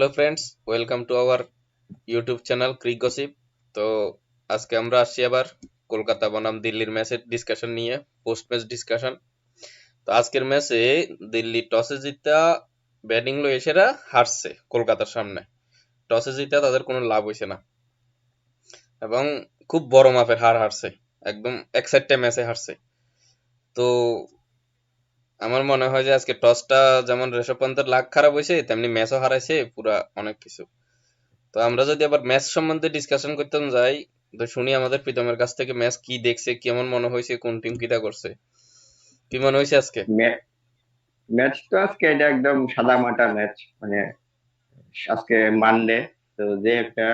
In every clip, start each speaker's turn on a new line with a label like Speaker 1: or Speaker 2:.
Speaker 1: Hello friends, welcome to our YouTube channel Crick Gossip. তো আজকে আমরা আসছি আবার কলকাতা বনাম দিল্লির ম্যাচের ডিসকাশন নিয়ে, পোস্ট ম্যাচ ডিসকাশন। তো আজকের ম্যাচে দিল্লি টসে জিতা ব্যাটিং লো এসেরা হারছে কলকাতার সামনে। টসে জিতা তাদের কোনো লাভ হয়েছে না এবং খুব বড় মাপের হার হারছে, একদম এক্সাইটেড ম্যাচে হারছে। তো আমার মনে হয় যে আজকে টসটা যেমন ঋষভ পন্থের লাক খারাপ হয়েছে, তেমনি ম্যাচও হারাইছে পুরা অনেক কিছু। তো আমরা যদি আবার ম্যাচ সম্বন্ধে ডিসকাশন করতাম যাই, তো শুনি আমাদের প্রীতমের কাছ থেকে ম্যাচ কি দেখছে, কেমন মনে হয়েছে, কোন টিম কিটা করছে, কি মনে হয়েছে আজকে?
Speaker 2: ম্যাচ তো আজকে এটা একদম সাদা মাটা ম্যাচ। মানে আজকে মানডে, তো যে একটা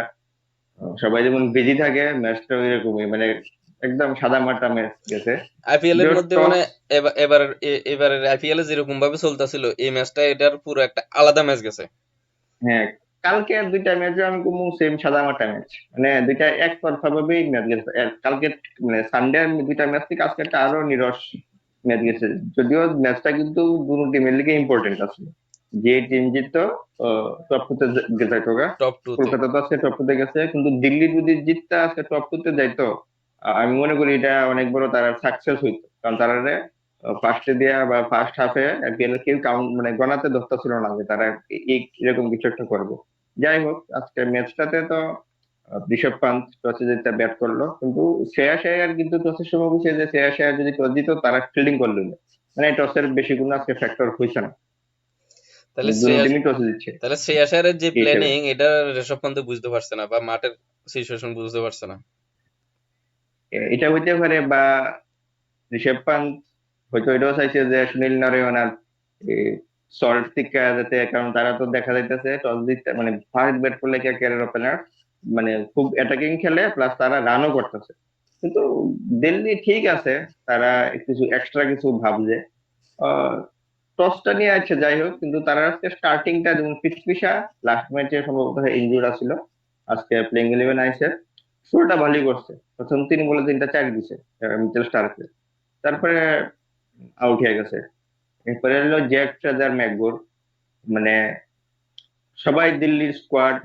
Speaker 2: সবাই যেমন বিজি থাকে, ম্যাচটা এরকমই, মানে একদম সাদা মাটা ম্যাচ গেছে।
Speaker 1: আইপিএল এর
Speaker 2: যদিও
Speaker 1: মধ্যে মানে
Speaker 2: টস,
Speaker 1: এবারের আইপিএল এ যেরকম ভাবে চলতেছিল, এই ম্যাচটা এটার পুরো একটা আলাদা ম্যাচ গেছে।
Speaker 2: হ্যাঁ, কালকে দুইটা ম্যাচ আমি কমু সেম সাদা মাটা ম্যাচ, মানে দুইটা একতরফা ভাবেই ম্যাচ গেছে। কালকে মানে সানডে দুইটা ম্যাচ থেকে আজকে একটা আরো নিরস ম্যাচ গেছে। যদিও ম্যাচটা কিন্তু দুটো টিমের লিগে ইম্পর্টেন্ট আছে। যে টিম জিততো টপ টু তে যাইতো গা।
Speaker 1: টপ টু তে।
Speaker 2: কলকাতা তো আজকে টপ টু তে গেছে, কিন্তু দিল্লি যদি জিততা আজকে টপ টু তে যাইতো। আমি মনে করি এটা অনেক বড় তারা সাকসেস হইতো, কারণ তারা ফার্স্টে দিয়া বা ফার্স্ট হাফে আইপিএল কেউ কাউন্ট মানে গণাতে ধরতেছিল না যে তারা এরকম কিছু একটা করবে। যাই হোক, আজকে ম্যাচটাতে তো ঋষভ পান্ত টসে জিতে ব্যাট করলো, কিন্তু শ্রেয়াস আয়ার কিন্তু টসের সময় বুঝছে যে শ্রেয়াস আয়ার যদি টস দিত তারা ফিল্ডিং করলো না। মানে টসের বেশি কোনো আজকে ফ্যাক্টর হয়েছে না,
Speaker 1: তাহলে
Speaker 2: দুটো
Speaker 1: শ্রেয়াস
Speaker 2: টিমই টসে দিচ্ছে
Speaker 1: তাহলে শ্রেয়াস আয়ারের যে
Speaker 2: এই হিসেবে।
Speaker 1: প্ল্যানিং, এটা ঋষভ পন্থ বুঝতে পারছে না বা মাঠের সিচুয়েশন বুঝতে পারছে না।
Speaker 2: এটা হইতে পারে, বা ঋষভ পান্ত হয়তো এটাও চাইছে যে সুনীল নারায়ণ আর সল্ট থেকে যাতে, কারণ তারা তো দেখা যাইতেছে টস জিততে মানে ফার্স্ট ব্যাট করলে ক্যারিয়ার ওপেনার, মানে খুব অ্যাটাকিং খেলে, প্লাস তারা রানও করতেছে। কিন্তু দিল্লি ঠিক আছে, তারা কিছু এক্সট্রা কিছু ভাবছে। টসটা নিয়ে আছে যাই হোক, কিন্তু তারা আজকে স্টার্টিংটা যেমন পিচপিচা, লাস্ট ম্যাচে সম্ভবত ইনজুর্ড ছিল, আজকে প্লেইং ইলেভেন আইসে শুরুটা ভালোই করছে। প্রথম 3 বলে 3টা চার দিছে মিচেল স্টার্ককে, তারপরে আউট হয়ে গেছে। এরপরে হলো জ্যাক ট্রেজার ম্যাকগুর, মানে সবাই দিল্লির স্কোয়াড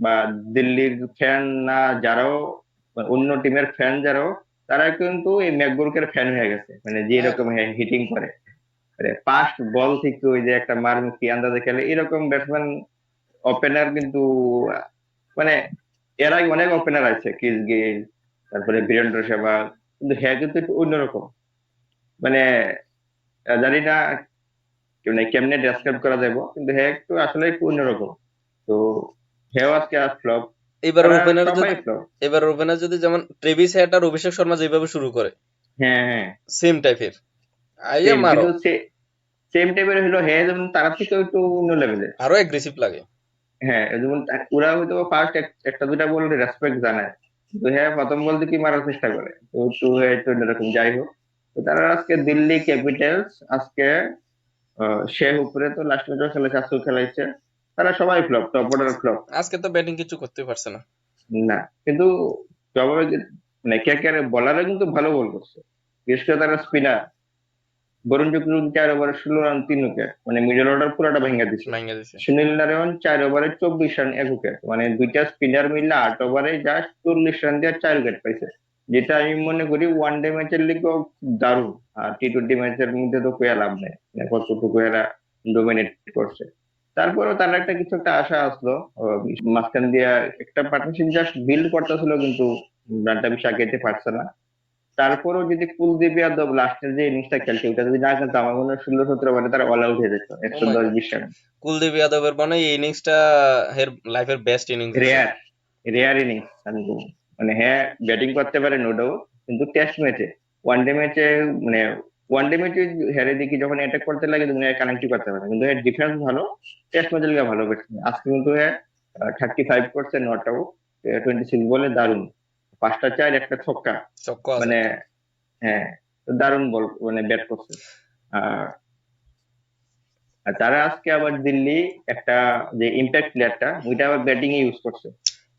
Speaker 2: বা দিল্লির ফ্যান না যারাও, বা অন্য টিমের ফ্যান যারাও, তারা কিন্তু এই ম্যাকগুরকের ফ্যান হয়ে গেছে, মানে যে
Speaker 1: হ্যাঁ,
Speaker 2: রকম হিটিং করে। ফার্স্ট বল থেকে ওই যে একটা মারমুখী আন্দাজে খেলে এরকম ব্যাটসম্যান, ওপেনার কিন্তু আহ, মানে এর আগে অনেক ওপেনার আছে, ক্রিস গেইল, তারপরে বীরেন্দ্র সেহবাগ, কিন্তু হ্যাঁ কিন্তু একটু অন্যরকম। মানে জানি না মানে কেমনে ডেসক্রাইব করা যাবে, কিন্তু হ্যাঁ একটু আসলে একটু অন্যরকম। তো হ্যাঁ আজকে আর ফ্লপ,
Speaker 1: এবারের
Speaker 2: তারা
Speaker 1: ওপেনার
Speaker 2: সবাই
Speaker 1: যদি
Speaker 2: ফ্লপ।
Speaker 1: এবারের ওপেনার যদি যেমন ট্রেভিস হেড আর অভিষেক শর্মা যেভাবে শুরু করে,
Speaker 2: হ্যাঁ হ্যাঁ,
Speaker 1: সেম টাইপের আইয়া
Speaker 2: সেম,
Speaker 1: মারো,
Speaker 2: কিন্তু সেম টাইপের হলো হ্যাঁ, যেমন তারা থেকে একটু অন্য লেভেলের।
Speaker 1: আরো অ্যাগ্রেসিভ লাগে।
Speaker 2: হ্যাঁ, যেমন ওরা হয়তো ফার্স্ট একটা দুইটা বল রেসপেক্ট জানায়, কিন্তু হ্যাঁ প্রথম বল থেকে মারার চেষ্টা করে, তো একটু একটু অন্যরকম। যাই হোক, তো তারা আজকে দিল্লি ক্যাপিটালস আজকে শেখ উপরে তো লাস্ট ম্যাচও খেলেছে, আজকেও খেলাইছে, তারা সবাই ফ্লপ, টপ অর্ডার ফ্লপ।
Speaker 1: আজকে তো ব্যাটিং কিছু করতে পারছে না।
Speaker 2: না, কিন্তু জবাবে মানে কে কে বলারও কিন্তু ভালো বল করছে, বিশেষ করে তারা স্পিনার বরুণ চক্রবর্তী 4 ওভারে 16 রান 3 উইকেট, মানে মিডল অর্ডার পুরোটা ভেঙে দিছে।
Speaker 1: ভাঙিয়ে দিছে।
Speaker 2: সুনীল নারায়ণ 4 ওভারে 24 রান 1 উইকেট, মানে দুইটা স্পিনার মিললে 8 ওভারে জাস্ট 40 রান দিয়ে 4 উইকেট পাইছে, যেটা আমি মনে করি ওয়ান ডে ম্যাচের লিগেও খুব দারুণ। আর টি-20 ম্যাচের মধ্যে তো কইয়া লাভ নেই, মানে কতটুকু এরা ডোমিনেট করছে। তারপরেও তার একটা কিছু একটা আশা আসলো, মাঝখান দিয়া একটা পার্টনারশিপ জাস্ট বিল্ড করতেছিল, কিন্তু রানটা বেশি আগাইতে পারছে না। তারপরেও যদি কুলদীপ যাদব লাস্টের যে ইনিংসটা খেলছে ওটা যদি না খেলতো, আমার মনে হয় 16-17 ওভারে তারা অল আউট হয়ে যেত,
Speaker 1: ও
Speaker 2: একশো
Speaker 1: মাই
Speaker 2: দশ
Speaker 1: গড,
Speaker 2: বিশ রান
Speaker 1: কুলদীপ যাদবের মনে হয় এই ইনিংসটা হের লাইফের বেস্ট ইনিংস হয়েছে।
Speaker 2: রেয়ার, রেয়ার ইনিংস আমি বলবো। মানে হ্যাঁ ব্যাটিং করতে পারে নো ডাউট, কিন্তু টেস্ট ম্যাচে, ওয়ানডে ম্যাচে, মানে ওয়ানডে ম্যাচে হেরে দেখি যখন অ্যাটাক করতে লাগে তুমি কানেক্টই করতে পারে, কিন্তু এর ডিফেন্স ভালো, টেস্ট ম্যাচে লিগে ভালো ব্যাটসম্যান। আজকে কিন্তু 35 করছে, নট আউট, 26 বলে দারুণ, 5টা চার একটা ছক্কা,
Speaker 1: চক্কো আছে।
Speaker 2: মানে হ্যাঁ, দারুণ বল মানে ব্যাট করছে। আর আর তারা আজকে আবার দিল্লি একটা যে ইম্প্যাক্ট প্লেয়ারটা ওইটা আবার ব্যাটিং এ ইউজ করছে,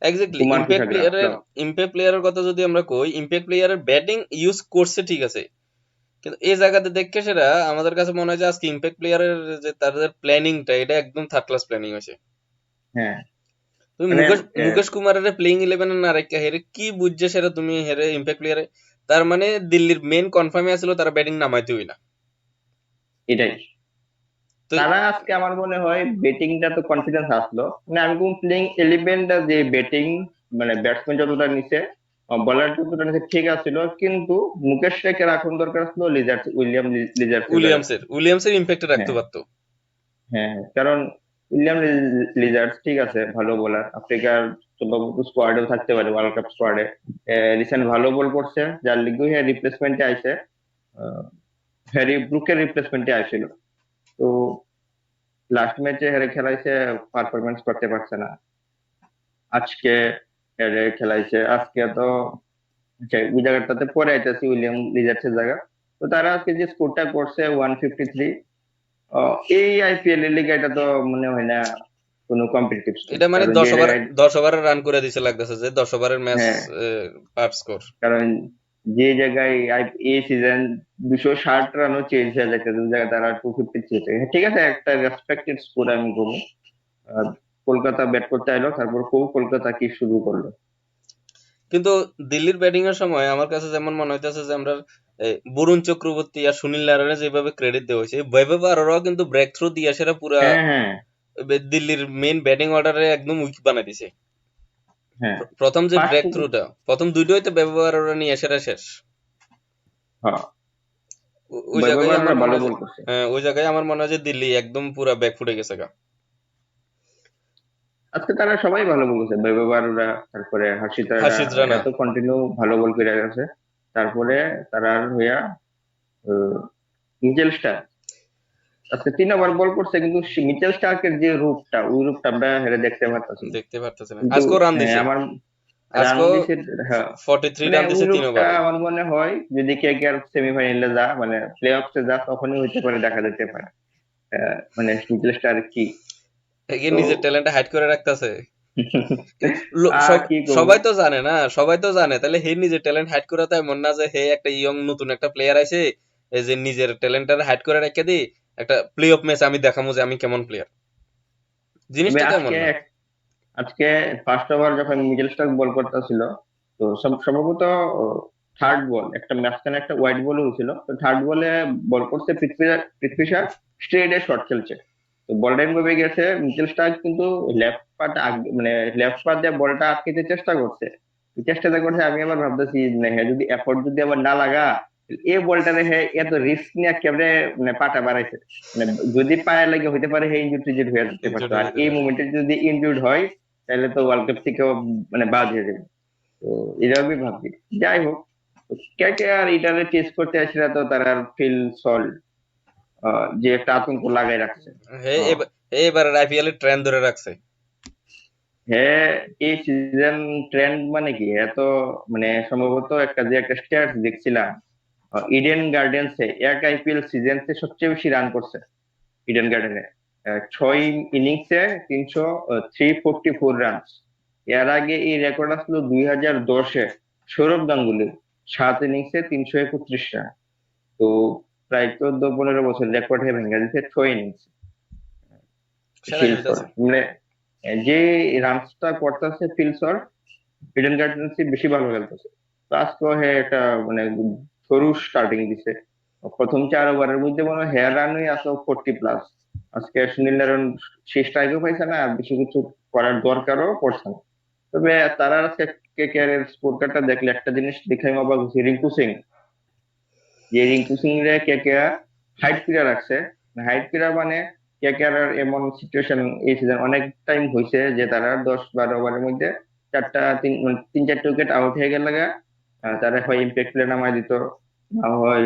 Speaker 1: এক্স্যাক্টলি,
Speaker 2: কুমার
Speaker 1: ইম্প্যাক্ট
Speaker 2: কুসাগরা
Speaker 1: প্লেয়ারের ইম্প্যাক্ট প্লেয়ারের কথা যদি আমরা কই, ইম্প্যাক্ট প্লেয়ারের ব্যাটিং ইউজ করছে ঠিক আছে, কিন্তু এই জায়গাতে দেখে সেটা আমাদের কাছে মনে হয় যে আজকে ইম্প্যাক্ট প্লেয়ারের যে তাদের প্ল্যানিংটা, এটা একদম থার্ড ক্লাস প্ল্যানিং হয়েছে।
Speaker 2: হ্যাঁ
Speaker 1: তুমি
Speaker 2: মানে
Speaker 1: মুকেশ কুমারের প্লেইং 11 না রেখে হেরে কি বুঝছে সেটা তুমি হেরে ইমপ্যাক্ট প্লেয়ারে, তার মানে দিল্লির মেইন কনফার্মে আছিল তারা ব্যাটিং নামাইতেই না।
Speaker 2: এটাই
Speaker 1: তো
Speaker 2: তারা আজকে আমার মনে হয় ব্যাটিংটা তো কনফিডেন্স আসলো, মানে আমি কোন প্লেইং ইলেভেনটা যে ব্যাটিং মানে ব্যাটসম্যান যতটা নিচে বলার যতটা নিচে ঠিক আছিল, কিন্তু মুকেশ রেখে রাখুন দরকার ছিল লিজার্ডসের জায়গা।
Speaker 1: উইলিয়ামসের ইমপ্যাক্ট রাখতে
Speaker 2: হ্যাঁ
Speaker 1: পারতো।
Speaker 2: হ্যাঁ হ্যাঁ, কারণ লিজার্ডস ঠিক আছে ভালো বোলার, আফ্রিকার সম্ভবত স্কোয়াডেও থাকতে পারে, ওয়ার্ল্ড কাপ স্কোয়াডে রিসেন্ট ভালো বল করছে, যার লিগে রিপ্লেসমেন্টে আইছে, আহ, হ্যারি ব্রুকের রিপ্লেসমেন্টে আসছিল। তো লাস্ট ম্যাচে হেরে খেলাইছে, পারফরমেন্স করতে পারছে না। আজকে হেরে খেলাইছে, আজকে তো ওই জায়গাটাতে পরে আইতেছি উইলিয়াম লিজার্ডসের জায়গা। তো তারা আজকে যে স্কোরটা করছে 153, এই আইপিএল এর লিগে এটা তো মনে হয় না কোনো কম্পিটিটিভ স্কোর,
Speaker 1: এটা মানে
Speaker 2: কারণ যে
Speaker 1: 10 ওভার
Speaker 2: জায়গায়
Speaker 1: 10 ওভারে রান করে দিছে, লাগতেছে যে 10 ওভারের ম্যাচ
Speaker 2: হ্যাঁ
Speaker 1: পার স্কোর।
Speaker 2: কারণ যে জায়গায় এই সিজন 260 রানও চেঞ্জ হয়ে যাচ্ছে, যে জায়গায় তারা 253, ঠিক আছে একটা রেসপেক্টেড স্কোর আমি বলবো। আহ, কলকাতা ব্যাট করতে এলো, তারপর কলকাতা কি শুরু করলো।
Speaker 1: কিন্তু দিল্লির ব্যাটিং এর সময় আমার কাছে যেমন মনে হইতেছে যে আমরা বরুণ চক্রবর্তী আর সুনীল নারায়ণের যেভাবে ক্রেডিট দেওয়া হয়েছে, বৈভব আরোরাও কিন্তু ব্রেক থ্রু দিয়ে সেটা পুরা
Speaker 2: হ্যাঁ হ্যাঁ
Speaker 1: দিল্লির মেইন ব্যাটিং অর্ডারে একদম উইক বানাই দিছে।
Speaker 2: হ্যাঁ
Speaker 1: প্রথম যে
Speaker 2: ফার্স্ট
Speaker 1: ব্রেক থ্রুটা, প্রথম দুইটাই তো বৈভব আরোরা নিয়ে সেটা শেষ।
Speaker 2: হ্যাঁ
Speaker 1: ওই জায়গায়
Speaker 2: বৈভব
Speaker 1: আমার মনে
Speaker 2: ভালো
Speaker 1: হয় যে,
Speaker 2: বল করছে।
Speaker 1: হ্যাঁ ওই জায়গায় আমার মনে হয় যে দিল্লি একদম পুরা ব্যাক ফুটে গেছে গা।
Speaker 2: আজকে তারা সবাই ভালো বল করছে, বৈভব, তারপরে হর্ষিতারা,
Speaker 1: হাসিদ
Speaker 2: এরা
Speaker 1: রানা,
Speaker 2: তো কন্টিনিউ ভালো বল করে গেছে। তারপরে তারা হইয়া মিচেল স্টার্ক আজকে 3 ওভার বল করছে, কিন্তু মিচেল স্টার্কের যে রূপটা, ওই রূপটা আমরা হেরে দেখতে পারতেছি না।
Speaker 1: দেখতে পারতেছে না,
Speaker 2: কিন্তু
Speaker 1: আজকেও রান
Speaker 2: হ্যাঁ
Speaker 1: দিছে,
Speaker 2: আমার রান
Speaker 1: আজকেও
Speaker 2: দিছে। হ্যাঁ
Speaker 1: 43
Speaker 2: মানে
Speaker 1: রান
Speaker 2: ওই
Speaker 1: দিছে তিন
Speaker 2: রূপটা
Speaker 1: ওভারে।
Speaker 2: আমার মনে হয় যদি কে কে আর সেমিফাইনালে যা, মানে প্লে অফসে যা, তখনই হইতে পারে, দেখা যেতে পারে মানে মিচেল স্টার্ক কি।
Speaker 1: একে
Speaker 2: তো
Speaker 1: নিজের ট্যালেন্ট হাইড করে রাখতেছে।
Speaker 2: আর কি করবো।
Speaker 1: সবাই তো জানে না, সবাই তো জানে, তাহলে হে নিজের ট্যালেন্ট হাইড করে, তো এমন না যে হে একটা ইয়ং নতুন একটা প্লেয়ার আইছে, এই যে নিজের ট্যালেন্টটা হাইড করে রেখে দি, একটা প্লে অফ ম্যাচ আমি দেখামু যে আমি কেমন প্লেয়ার,
Speaker 2: তবে
Speaker 1: জিনিসটা তো এমন
Speaker 2: আজকে
Speaker 1: না।
Speaker 2: আজকে ফার্স্ট ওভার যখন মিডল স্টার্ক বল করতেছিল, তো সম্ভবত থার্ড বল, একটা মাঝখানে একটা হোয়াইট বল হয়েছিল, তো থার্ড বলে বল করছে পৃথ্বী শাহ, স্ট্রেট এ শট খেলছে। তো বলটা এমনি গেছে, মিচেল স্টার্ক কিন্তু লেফট পাটা মানে লেফট পা দিয়ে বলটা আটকাতে চেষ্টা করছে। এই চেষ্টাটা করছে, আমি আবার ভাবতেছি মানে হ্যাঁ যদি এফোর্ট যদি আবার না লাগা, এই বলটা রেখে এত রিস্ক নিয়ে কেমনে মানে পাটা বাড়াইছে। মানে যদি পায়ে লাগে হইতে পারে হে ইনজুড হয়ে যেতে
Speaker 1: ইনজুর্ড
Speaker 2: পারতো,
Speaker 1: হয়ে
Speaker 2: আর
Speaker 1: যেতে
Speaker 2: এই
Speaker 1: পারে।
Speaker 2: মুমেন্টে যদি ইনজুর্ড হয় তাহলে তো ওয়ার্ল্ড কাপ থেকেও মানে বাদ হয়ে যাবে। তো এটা আমি ভাবছি। যাই হোক, কে কে আর এটারে টেস্ট করতে আসলে তো তারা ফিল সল্ট যে একটা আতঙ্ক লাগাই রাখছে।
Speaker 1: হে
Speaker 2: আহ,
Speaker 1: হে এবার আইপিএল এর ট্রেন্ড ধরে রাখছে।
Speaker 2: হ্যাঁ এই সিজন ট্রেন্ড মানে কি এত, মানে সম্ভবত একটা স্ট্যাটস দেখছিলাম, ইডেন গার্ডেন্সে এক আইপিএল সিজনসে সবচেয়ে বেশি রান করছে ইডেন গার্ডেনে, 6 ইনিংসে 344 রান। এর আগে এই রেকর্ড আসলো 2010-এ সৌরভ গাঙ্গুলি, 7 ইনিংসে 331 রান। তো প্রায় 14-15 বছর রেকর্ড ভেঙে দিচ্ছে 6 ইনিংস
Speaker 1: সেরা
Speaker 2: ফিলসর,
Speaker 1: খেলতেছে।
Speaker 2: মানে যে রানসটা করতেছে ফিলসর, ইডেন গার্ডেন্স বেশি ভালো খেলতেছে। তো আজকে হ্যাঁ একটা মানে সরু স্টার্টিং দিছে, প্রথম 4 ওভারের মধ্যে মনে হয় হেয়ার রানই আসো 40+। আজকে সুনীল নারায়ণ শেষ স্ট্রাইকও পাইছে না, আর বেশি কিছু করার দরকারও পড়ছে না। তবে তারা আজকে কেকেআর এর স্কোর কার্ডটা দেখলে একটা জিনিস দেখে আমি অবাক হচ্ছি, রিঙ্কু সিং, যে রিঙ্কু সিং রে কেকেআর হাইট করে রাখছে। হাইট করে মানে কেকেআর এর এমন সিচুয়েশন এই সিজন অনেক টাইম হয়েছে যে তারা 10-12 ওভারের মধ্যে মানে 3-4 উইকেট আউট হয়ে গেল গা, তারা হয় ইম্প্যাক্ট প্লে নামায় দিত, না হয়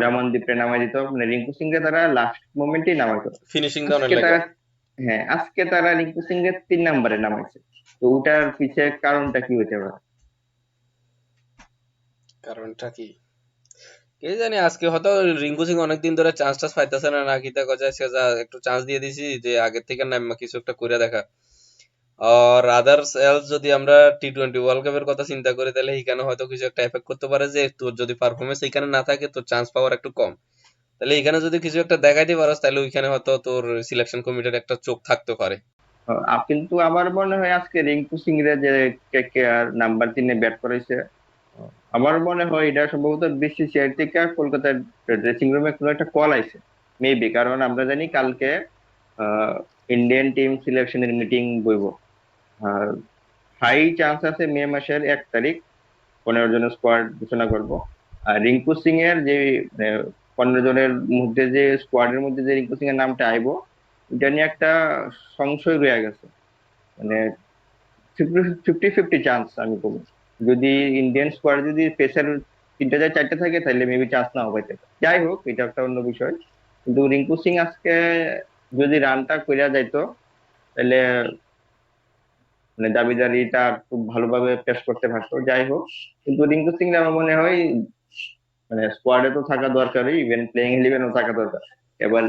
Speaker 2: রামনদীপে নামায় দিত, মানে রিঙ্কু সিং কে তারা লাস্ট মোমেন্টেই নামাইতো।
Speaker 1: ফিনিশিং ডাউনের
Speaker 2: আজকে
Speaker 1: লাগা।
Speaker 2: তারা হ্যাঁ আজকে তারা রিঙ্কু সিং কে 3 নম্বরে নামাইছে। তো ওটার পিছে কারণটা কি হতে পারে।
Speaker 1: কারণটা কি কে জানি, আজকে হয়তো রিঙ্কু সিং অনেকদিন ধরে চান্স টান্স পাইতেছে না, নাকি তা কথা আজকে যা একটু চান্স দিয়ে দিছি যে আগের থেকে নাম কিছু একটা করে দেখা। আর আদার্স এলস যদি আমরা টি-20 ওয়ার্ল্ড কাপের কথা চিন্তা করি, তাহলে এখানে হয়তো কিছু একটা এফেক্ট করতে পারে যে তোর যদি পারফরমেন্স এখানে না থাকে তোর চান্স পাওয়ার একটু কম। তাহলে এখানে যদি কিছু একটা দেখাইতে পারস, তাহলে ওইখানে হয়তো তোর সিলেকশন কমিটির একটা চোখ থাকতে পারে।
Speaker 2: কিন্তু আমার মনে হয় আজকে রিঙ্কু সিং রে যে কে আর নাম্বার 3-এ ব্যাট করেছে, আমার মনে হয় এটা সম্ভবত বিসিসিআই থেকে কলকাতার ড্রেসিং রুমে কোনো একটা কল আইছে মেবি, কারণ আমরা জানি কালকে ইন্ডিয়ান টিম সিলেকশনের মিটিং বইব। আর হাই চান্স আছে মে মাসের 1 তারিখ 15 জনের স্কোয়াড ঘোষণা করব। আর রিঙ্কু সিং এর যে 15 জনের মধ্যে যে স্কোয়াডের মধ্যে যে রিঙ্কু সিং এর নামটা আইবো, এটা নিয়ে একটা সংশয় রয়ে গেছে। মানে 50-50 চান্স আমি বলবো, যদি ইন্ডিয়ান স্কোয়াড যদি পেসার 3-4 থাকে তাহলে মেবি চান্স নাও পাইতে পারে। যাই হোক, এটা একটা অন্য বিষয়। কিন্তু রিঙ্কু সিং আজকে যদি রানটা কইরা যাইতো তাহলে মানে দাবিদারিটা খুব ভালোভাবে পেশ করতে পারতো। যাই হোক, কিন্তু রিঙ্কু সিং আমার মনে হয় মানে স্কোয়াডে তো থাকা দরকারই, ইভেন প্লেইং ইলেভেনও থাকা দরকার। এবার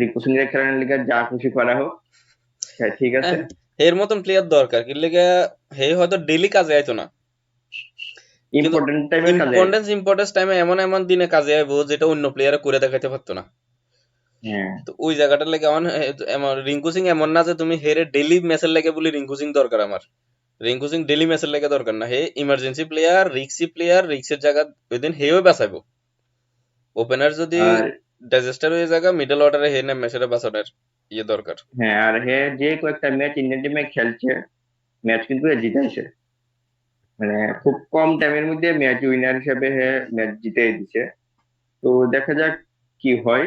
Speaker 2: রিঙ্কু সিং এর খেলার লিগে যা খুশি করা হোক, হ্যাঁ ঠিক আছে।
Speaker 1: হ্যাঁ, এর মতন প্লেয়ার দরকার কি লেগে, হে হয়তো ডেইলি কাজে আইতো না, কিন্তু
Speaker 2: ইম্পর্টেন্ট টাইমে কাজে আইব।
Speaker 1: ইম্পর্টেন্স টাইমে এমন এমন দিনে কাজে আইবো যেটা অন্য প্লেয়ারে করে দেখাইতে পারতো না।
Speaker 2: হ্যাঁ
Speaker 1: তো ওই জায়গাটার লেগে আমার এমন রিঙ্কু সিং এমন না যে তুমি হেরে ডেইলি ম্যাচের লেগে বলি রিঙ্কু সিং দরকার আমার। রিঙ্কু সিং ডেইলি ম্যাচের লেগে দরকার না, হে ইমার্জেন্সি প্লেয়ার, রিক্সি প্লেয়ার, রিক্সের জায়গা ওই দিন হেও বাঁচাইবো। ওপেনার যদি
Speaker 2: আর
Speaker 1: ডিজাস্টার হয়ে জায়গা মিডল অর্ডারে হে না ম্যাচের বাঁচানোর ইয়ে দরকার।
Speaker 2: হ্যাঁ, আর হে যে কয়েকটা ম্যাচ ইন্ডিয়ান টিমে খেলছে, ম্যাচ কিন্তু এ জিতাইছে। মানে খুব কম টাইমের মধ্যে ম্যাচ উইনার হিসেবে হে ম্যাচ জিতে দিছে। তো দেখা যাক কি হয়।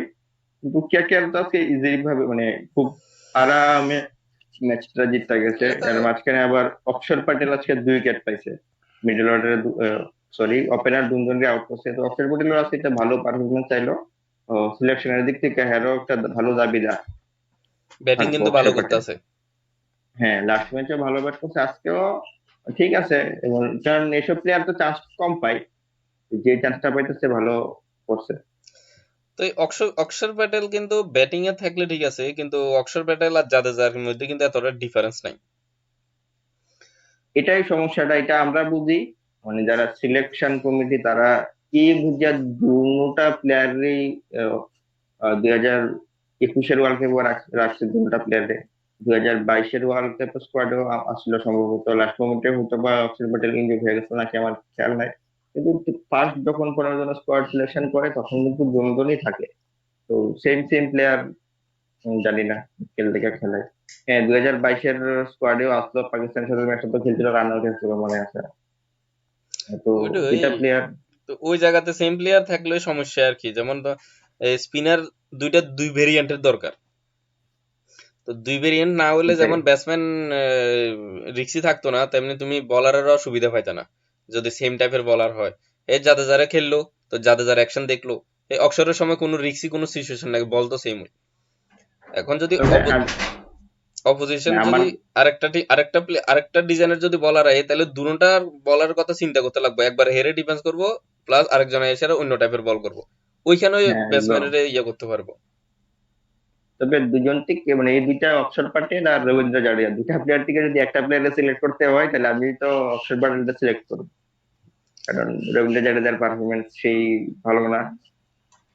Speaker 2: কিন্তু কেকেআর তো আজকে ইজিলি ভাবে মানে খুব আরামে ম্যাচটা জিতে গেছে।
Speaker 1: এটা
Speaker 2: এর মাঝখানে আবার অক্ষর প্যাটেল আজকে 2 উইকেট পাইছে। মিডল অর্ডারে সরি ওপেনার দুজনকে আউট করছে, তো অক্ষর প্যাটেলও আজকে একটা ভালো পারফরমেন্স চাইলো। সিলেকশনের দিক থেকে হেরও একটা ভালো দাবিদার
Speaker 1: ব্যাটিং
Speaker 2: থাকবো
Speaker 1: কিন্তু ভালো
Speaker 2: অক্ষর প্যাটেল।
Speaker 1: করতেছে।
Speaker 2: হ্যাঁ, লাস্ট ম্যাচে ভালো ব্যাট করছে, আজকেও ঠিক আছে। এবং কারণ এইসব প্লেয়ার তো চান্স কম পায়, যে চান্সটা পাইতেছে ভালো করছে।
Speaker 1: তো এই অক্ষর অক্ষর প্যাটেল কিন্তু ব্যাটিং এ থাকলে ঠিক আছে, কিন্তু অক্ষর প্যাটেল আর জাদেজার মধ্যে কিন্তু এতটা ডিফারেন্স নাই।
Speaker 2: এটাই সমস্যাটা, এটা আমরা বুঝি। মানে যারা সিলেকশন কমিটি তারা কি বুঝা দুটা প্লেয়ারই 2021-এর ওয়ার্ল্ড কাপে রাখছে দুটা প্লেয়ারে। 2022-এর ওয়ার্ল্ড কাপ স্কোয়াডেও আসছিল সম্ভবত, লাস্ট মোমেন্টে হয়তো বা অক্ষর প্যাটেল ইনজুরি হয়ে গেছে নাকি আমার খেয়াল নাই। কিন্তু ফার্স্ট যখন 15 জন স্কোয়াড সিলেকশন করে তখন কিন্তু দুজনই থাকে। তো সেম সেম প্লেয়ার, জানি না খেলতে কে খেলায়। হ্যাঁ, 2022-এর স্কোয়াডেও আসলো, পাকিস্তানের সাথে ম্যাচটা তো খেলছিল, রান আউট হয়েছিল মনে আছে। তো
Speaker 1: ওইটাই,
Speaker 2: এটা প্লেয়ার
Speaker 1: তো ওই জায়গাতে সেম প্লেয়ার থাকলে সমস্যা আর কি, যেমন স্পিনার দুই ভেরিয়েন্টের দরকার। তো দুই ভেরিয়েন্ট না হলে
Speaker 2: এটাই।
Speaker 1: যেমন ব্যাটসম্যান রিক্সি থাকতো না, তেমনি তুমি বলারেরও সুবিধা পাইতে না যদি সেম টাইপের বলার হয়। এই জাদেজারে খেললো, তো জাদেজার অ্যাকশন দেখলো। এই অক্সরের সময় কোনো রিক্সি কোনো সিচুয়েশন নাই, বল তো সেম। এখন যদি
Speaker 2: তবে
Speaker 1: অপোজিশন
Speaker 2: আমার
Speaker 1: যদি আরেকটা ডিজাইনের যদি বলার আয়, তাহলে দুটোটার বলার কথা চিন্তা করতে লাগবে, একবার হেরে ডিফেন্স করব, প্লাস আরেকজন এসে অন্য টাইপের বল করব, ওইখানে
Speaker 2: হ্যাঁ একদম।
Speaker 1: ব্যাটসম্যানের ইয়ে করতে পারবো।
Speaker 2: তবে দুজন থেকে মানে এই দুইটা অক্ষর প্যাটেল আর রবীন্দ্র জাদেজা, দুইটা প্লেয়ার থেকে যদি একটা প্লেয়ারে সিলেক্ট করতে হয় তাহলে আমি তো অক্ষর প্যাটেলটা সিলেক্ট করবো। কারণ রবীন্দ্র জাদেজার পারফরমেন্স সেই ভালো না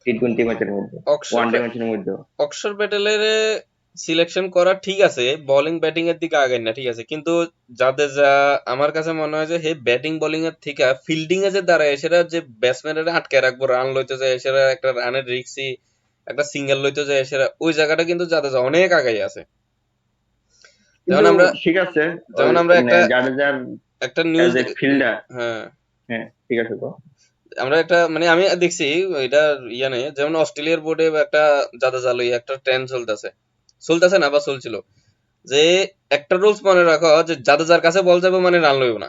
Speaker 2: T20 ম্যাচের মধ্যে,
Speaker 1: অক্ষর
Speaker 2: ওয়ানডে ম্যাচের মধ্যে।
Speaker 1: অক্ষর প্যাটেলের সিলেকশন করা ঠিক আছে, বোলিং ব্যাটিং এর দিকে আগায় না ঠিক আছে, কিন্তু জাদেজা আমার কাছে মনে হয় যে হে ব্যাটিং বোলিং এর থেকে ফিল্ডিং এ যে দাঁড়ায় সেটা যে ব্যাটসম্যানের আটকে রাখবো, রান লইতে যায় সেটা একটা রানের রিক্সি, একটা সিঙ্গেল লইতে যায় সেটা, ওই জায়গাটা কিন্তু জাদেজা অনেক আগাই আছে।
Speaker 2: কিন্তু
Speaker 1: যেমন আমরা
Speaker 2: ঠিক আছে, ওই
Speaker 1: যেমন আমরা
Speaker 2: মানে
Speaker 1: একটা
Speaker 2: জাদেজার
Speaker 1: একটা
Speaker 2: অ্যাজ
Speaker 1: নিউজ,
Speaker 2: এ ফিল্ডার।
Speaker 1: হ্যাঁ,
Speaker 2: হ্যাঁ ঠিক আছে তো।
Speaker 1: আমরা একটা মানে আমি দেখছি এটা ইয়া নেই, যেমন অস্ট্রেলিয়ার বোর্ডে একটা জাদেজা লই একটা ট্রেন্ড চলতেছে, চলতেছে না বা চলছিল, যে একটা রুলস মনে রাখো যে জাদেজার কাছে বল যাবে মানে রান লইব না।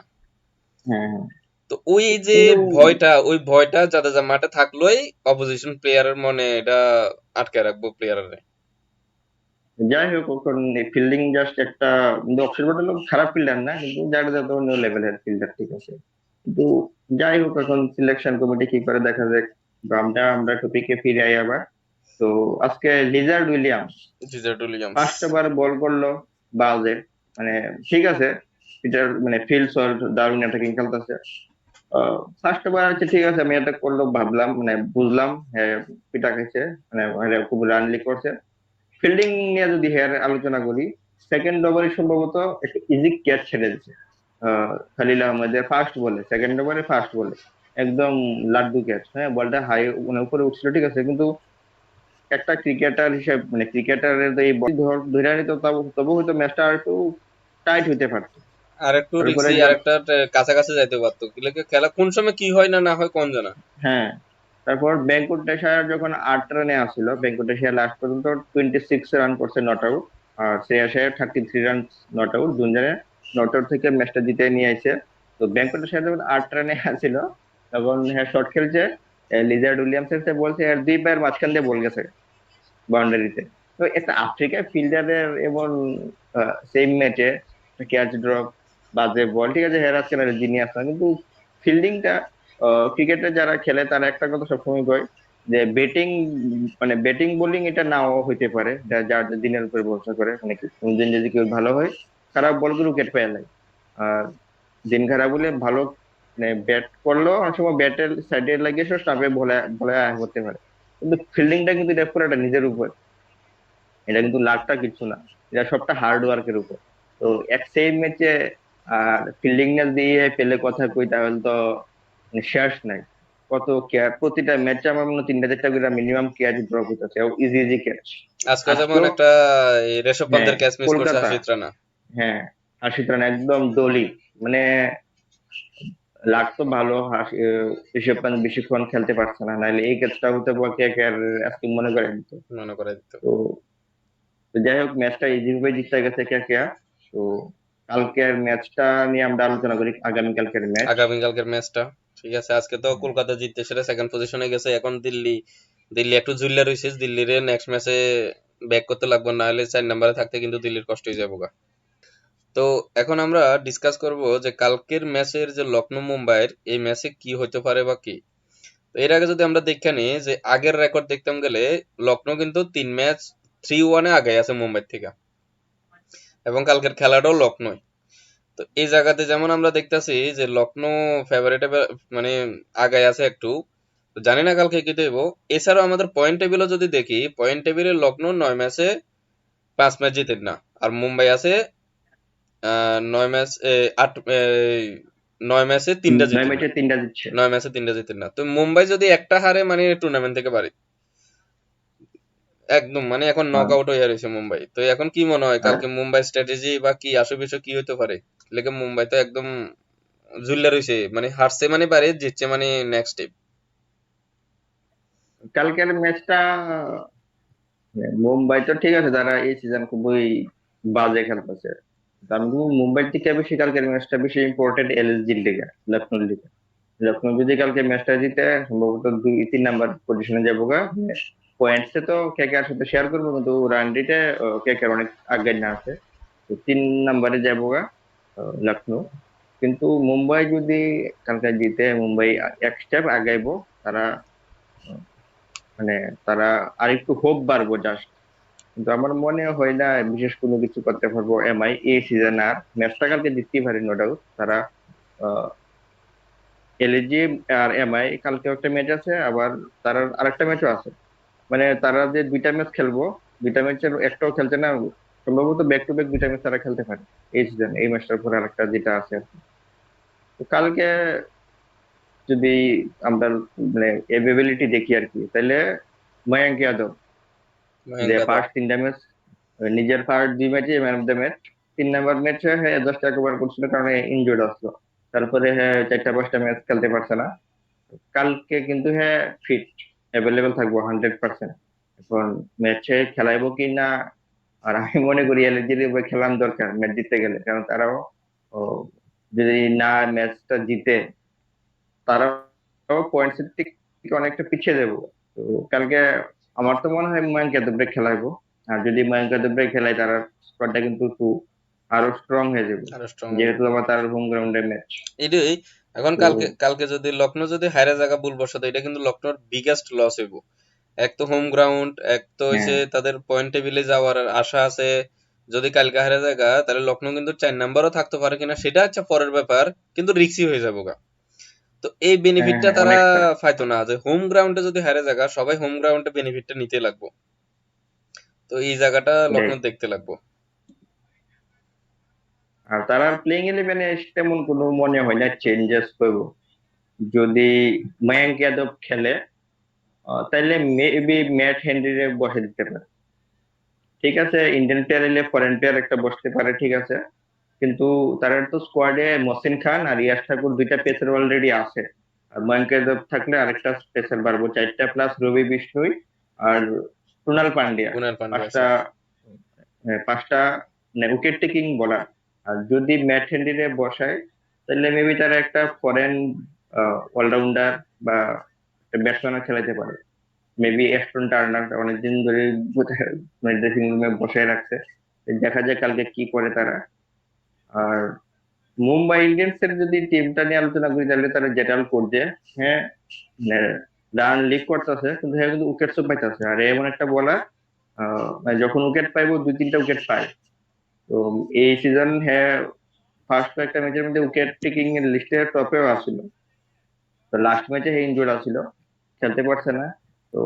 Speaker 2: হ্যাঁ হ্যাঁ।
Speaker 1: তো ওই যে
Speaker 2: কিন্তু
Speaker 1: ওই ভয়টা জাদেজা মাঠে থাকলোই অপোজিশন প্লেয়ারের মনে এটা আটকে রাখবো প্লেয়ারের।
Speaker 2: যাই হোক, এখন ফিল্ডিং জাস্ট একটা, কিন্তু অক্ষর প্যাটেল খারাপ ফিল্ডার না, কিন্তু জাদেজা তো অন্য লেভেলের ফিল্ডার, ঠিক আছে। কিন্তু যাই হোক, এখন সিলেকশন কমিটি কি করে দেখা যাক। তো আমরা টপিকে ফিরে আই আবার। তো আজকে লিজার্ড উইলিয়ামস
Speaker 1: জিজার উইলিয়ামস।
Speaker 2: ফার্স্ট ওভার বল করলো বাজে। মানে ঠিক আছে, এটার মানে ফিল্ড শট দারুণ অ্যাটাকিং খেলতেছে। ফার্স্ট ওভার হচ্ছে ঠিক আছে, আমি এটা করলো ভাবলাম, মানে বুঝলাম হ্যাঁ পিটা খাইছে, মানে খুব রানলি করছে। ফিল্ডিং নিয়ে যদি হেয়ার আলোচনা করি, সেকেন্ড ওভারে সম্ভবত একটা ইজি ক্যাচ ছেড়ে দিচ্ছে খালিল আহমেদের ফার্স্ট বলে, সেকেন্ড ওভারে ফার্স্ট বলে একদম লাড্ডু ক্যাচ। হ্যাঁ, বলটা হাই মানে উপরে উঠছিল ঠিক আছে, কিন্তু একটা ক্রিকেটার হিসেবে মানে ক্রিকেটারের এই বল ধরে নিত, তবু হয়তো ম্যাচটা আর একটু টাইট হইতে পারতো।
Speaker 1: আর একটু
Speaker 2: তারপরে
Speaker 1: রিক্সি আর একটা কাছাকাছি যাইতে পারতো, কি লাগে খেলা কোন সময় কি হয় না না হয় কোন জানা।
Speaker 2: হ্যাঁ, তারপর ভেঙ্কটেশায়ার যখন 8 রানে আসছিল, ভেঙ্কটেশায়ার লাস্ট পর্যন্ত 26 রান করছে নট আউট, আর Shreyas Iyer 33 run not out, দুজনে নট আউট থেকে ম্যাচটা জিতে নিয়ে আইছে। তো ভেঙ্কটেশায়ার যখন 8 রানে আসছিল তখন হ্যাঁ শট খেলছে, লিজার্ড উইলিয়ামসের সে বলছে আর দুই পায়ের মাঝখান দিয়ে বল গেছে বাউন্ডারিতে। তো একটা আফ্রিকার ফিল্ডারের এমন সেম ম্যাচে ক্যাচ ড্রপ, বাজে বল, ঠিক আছে হেরাস কেন জিনিয়াস না, কিন্তু ফিল্ডিংটা ক্রিকেটে যারা খেলে তারা একটা কথা সবসময় কয় যে ব্যাটিং মানে ব্যাটিং বোলিং এটা নাও হইতে পারে, যার যার দিনের উপর ভরসা করে, মানে কি কোন দিন যদি কেউ ভালো হয় খারাপ বলগুলো উইকেট পেয়ে যায়, আর দিন খারাপ হলে ভালো মানে ব্যাট করলেও অনেক সময় ব্যাটের সাইডে লাগিয়ে স্টাম্পে বলে বলে আয় করতে পারে। কিন্তু ফিল্ডিংটা কিন্তু এটা পুরোটা নিজের উপর, এটা কিন্তু লাখটা কিছু না, এটা সবটা হার্ড ওয়ার্কের উপর। তো এক সেম ম্যাচে আর ফিল্ডিং না দিয়ে পেলে কথা কই তাহলে তো মানে শেষ নাই। কত প্রতিটা ম্যাচে আমার মনে হয় 3টা 4টা করে মিনিমাম ক্যাচ ড্রপ হইতেছে, ইজি ইজি ক্যাচ।
Speaker 1: আজকে যেমন
Speaker 2: আজকেও
Speaker 1: একটা এই ঋষভ
Speaker 2: হ্যাঁ
Speaker 1: পান্তের ক্যাচ মিস করছে
Speaker 2: কলকাতা,
Speaker 1: হাসিত রানা।
Speaker 2: হ্যাঁ 80 রান একদম দলি, মানে লাগতো ভালো ঋষভ পান্ত বেশিক্ষণ খেলতে পারছে না, নাহলে এই ক্যাচটা হতে কে কে আর আজকে মনে করে দিত।
Speaker 1: মনে করে দিত।
Speaker 2: তো তো যাই হোক ম্যাচটা ইজি ভাবে জিতে গেছে কে কে। তো কালকের ম্যাচটা নিয়ে আমরা আলোচনা করি, আগামীকালকের ম্যাচ।
Speaker 1: আগামীকালকের ম্যাচটা ঠিক আছে। আজকে তো কলকাতা জিততে সেটা সেকেন্ড পজিশনে গেছে, এখন দিল্লি দিল্লি একটু ঝুলিয়া রয়েছে, দিল্লির নেক্সট ম্যাচে ব্যাক করতে লাগবে, না হলে 4 নম্বরে থাকতে কিন্তু দিল্লির কষ্ট হয়ে যাবো গা। তো এখন আমরা ডিসকাস করব যে কালকের ম্যাচের যে লখনৌ মুম্বাইয়ের এই ম্যাচে কি হতে পারে বা কি। তো এর আগে যদি আমরা দেখে নিই যে আগের রেকর্ড দেখতাম গেলে লখনৌ কিন্তু 3 ম্যাচ 3-1 আগে আছে মুম্বাই থেকে, এবং কালকের খেলাটাও লখনৌ। তো এই জায়গাতে যেমন আমরা দেখতেছি যে লখনৌ ফেভারিট মানে আগায় আছে একটু, তো জানি না কালকে কি দেব। এছাড়াও আমাদের পয়েন্ট টেবিলও যদি দেখি, পয়েন্ট টেবিলে লখনৌ 9 ম্যাচে 5 ম্যাচ জিতেন না, আর মুম্বাই আছে 9 ম্যাচ 9 ম্যাচে 3টা
Speaker 2: নয়
Speaker 1: জিতেন না।
Speaker 2: ম্যাচে 3টা জিতছে।
Speaker 1: 9 ম্যাচে 3টা জিতেন না, তো মুম্বাই যদি একটা হারে মানে টুর্নামেন্ট থেকে বাড়ি একদম মানে এখন নক
Speaker 2: আর
Speaker 1: আউট হয়ে রয়েছে মুম্বাই। তো এখন কি মনে হয়
Speaker 2: আর
Speaker 1: কালকে মুম্বাই স্ট্র্যাটেজি বা কি আসো বিষয় কি হতে পারে? লেগে মুম্বাই তো একদম ঝুল্লা রয়েছে, মানে হারছে মানে পারে, জিতছে মানে নেক্সট স্টেপ।
Speaker 2: কালকের ম্যাচটা মুম্বাই তো ঠিক আছে, তারা এই সিজন খুবই বাজে খেলতেছে, আমি কিন্তু মুম্বাই থেকে বেশি কালকের ম্যাচটা বেশি ইম্পর্টেন্ট এলএসজির লিগে, লখনৌ লিগে। লখনৌ যদি কালকে ম্যাচটা জিতে সম্ভবত 2-3 নাম্বার পজিশনে যাবো গা। পয়েন্টসে তো কেকেআর সাথে শেয়ার করবো, কিন্তু রান রেটে কেকেআর অনেক আগে না আছে। তো 3 নাম্বারে যাবো গা লখনৌ। কিন্তু মুম্বাই যদি কালকে জিতে, মুম্বাই এক স্টেপ আগাইবো তারা, আহ, মানে তারা আরেকটু হোপ বাড়বো জাস্ট। কিন্তু আমার মনে হয় না বিশেষ কোনো কিছু করতে পারবো এমআই এই সিজন, আর ম্যাচটা কালকে জিততেই পারে নো ডাউট তারা। এলএজি আর এমআই কালকে একটা ম্যাচ আছে, আবার তার আরেকটা ম্যাচও আছে, মানে তারা যে 2টা ম্যাচ খেলবো, 2টা ম্যাচের একটাও খেলছে না, সম্ভবত ব্যাক টু ব্যাক 2টা ম্যাচ তারা খেলতে পারে এই সিজন, এই ম্যাচটার পরে আরেকটা যেটা আছে আর কি। তো কালকে যদি আমরা মানে এভেবিলিটি দেখি আর কি, তাহলে ময়াঙ্ক যাদব যে
Speaker 1: ময়ঙ্ক যাদব।
Speaker 2: ফার্স্ট 3টা ম্যাচ নিজের ফার্স্ট 2 ম্যাচে man of the match, 3 number ম্যাচে হ্যাঁ 10টা কভার করছিল কারণ ইনজুর্ড আসলো, তারপরে হ্যাঁ 4টা 5টা ম্যাচ খেলতে পারছে না। কালকে কিন্তু হ্যাঁ ফিট অ্যাভেলেবেল থাকবো 100%। এখন ম্যাচে খেলাইবো কি না, আর আমি মনে করি এলএসজির খেলানো দরকার ম্যাচ জিততে গেলে, কারণ তারাও ও, যদি না ম্যাচটা জিতে তারাও পয়েন্টস এর থেকে অনেকটা পিছিয়ে যাবো। তো কালকে আমার তো মনে হয় ময়ঙ্ক যাদবরে খেলাইবো, আর যদি ময়ঙ্ক যাদবরে খেলায় তারা স্কোয়াডটা কিন্তু একটু আরো স্ট্রং হয়ে যাবে,
Speaker 1: আরো স্ট্রং হইব
Speaker 2: যেহেতু আবার তার হোম গ্রাউন্ডে ম্যাচ।
Speaker 1: এটাই। এখন
Speaker 2: তো
Speaker 1: কালকে কালকে যদি লখনৌ যদি হারে জায়গা ভুলবশত, এটা কিন্তু লখনৌর বিগেস্ট লস হইব। এক তো হোম গ্রাউন্ড, এক তো হইছে
Speaker 2: হ্যাঁ
Speaker 1: তাদের পয়েন্ট টেবিলে যাওয়ার আশা আছে। যদি কালকে হারে জায়গা তাহলে লখনৌ কিন্তু 4 নম্বরও থাকতে পারে কিনা সেটা হচ্ছে পরের ব্যাপার, কিন্তু রিক্সি হয়ে যাবো গা। তো এই
Speaker 2: হ্যাঁ
Speaker 1: বেনিফিটটা
Speaker 2: হ্যাঁ
Speaker 1: তারা
Speaker 2: অনেকটা।
Speaker 1: পাইতো না, যে হোম গ্রাউন্ডে যদি হারে জায়গা সবাই হোম গ্রাউন্ডে বেনিফিটটা নিতে লাগবো। তো এই জায়গাটা
Speaker 2: এটাই।
Speaker 1: লখনৌ দেখতে লাগবো।
Speaker 2: আর তারা প্লেইং ইলেভেনে তেমন কোনো মনে হয় না চেঞ্জেস করব। যদি মায়াঙ্ক যাদব খেলে তাহলে মেবি ম্যাট হেনরিরে বসে দিতে পারে। ঠিক আছে, ইন্ডিয়ান প্লেয়ার এলে ফরেন প্লেয়ার একটা বসতে পারে, ঠিক আছে, কিন্তু তারা তো স্কোয়াডে মহসিন খান আর ইয়াশ ঠাকুর দুইটা পেসার অলরেডি আছে। আর মায়াঙ্ক যাদব থাকলে আরেকটা পেসার বাড়বো, চারটা প্লাস রবি বিষ্ণুই আর কুনাল পান্ডিয়া।
Speaker 1: কুনাল পান্ডিয়া
Speaker 2: পাঁচটা,
Speaker 1: আছে।
Speaker 2: পাঁচটা উইকেট টেকিং বোলার। আর যদি ম্যাট হেনরিরে বসায় তাহলে মেবি তারা একটা ফরেন অলরাউন্ডার বা ব্যাটসম্যানও খেলাতে পারে। মেবি এস্টন টার্নার অনেকদিন ধরে মানে ড্রেসিং রুমে বসে রাখছে, দেখা যায় কালকে কি করে তারা। আর মুম্বাই ইন্ডিয়ান্স এর যদি টিমটা নিয়ে আলোচনা করি তাহলে তারা জেটাল করছে, হ্যাঁ, রান লিড করতেছে, কিন্তু হ্যাঁ কিন্তু উইকেটসও পাইতেছে। আর এমন একটা বলার মানে যখন উইকেট পাইবো দুই তিনটা উইকেট পায়। তো এই সিজন হ্যাঁ ফার্স্ট কয়েকটা ম্যাচের মধ্যে উইকেট টেকিং এর লিস্টের টপেও আসছিল। তো লাস্ট ম্যাচে হে ইনজুর্ড আছিল, খেলতে পারছে না। তো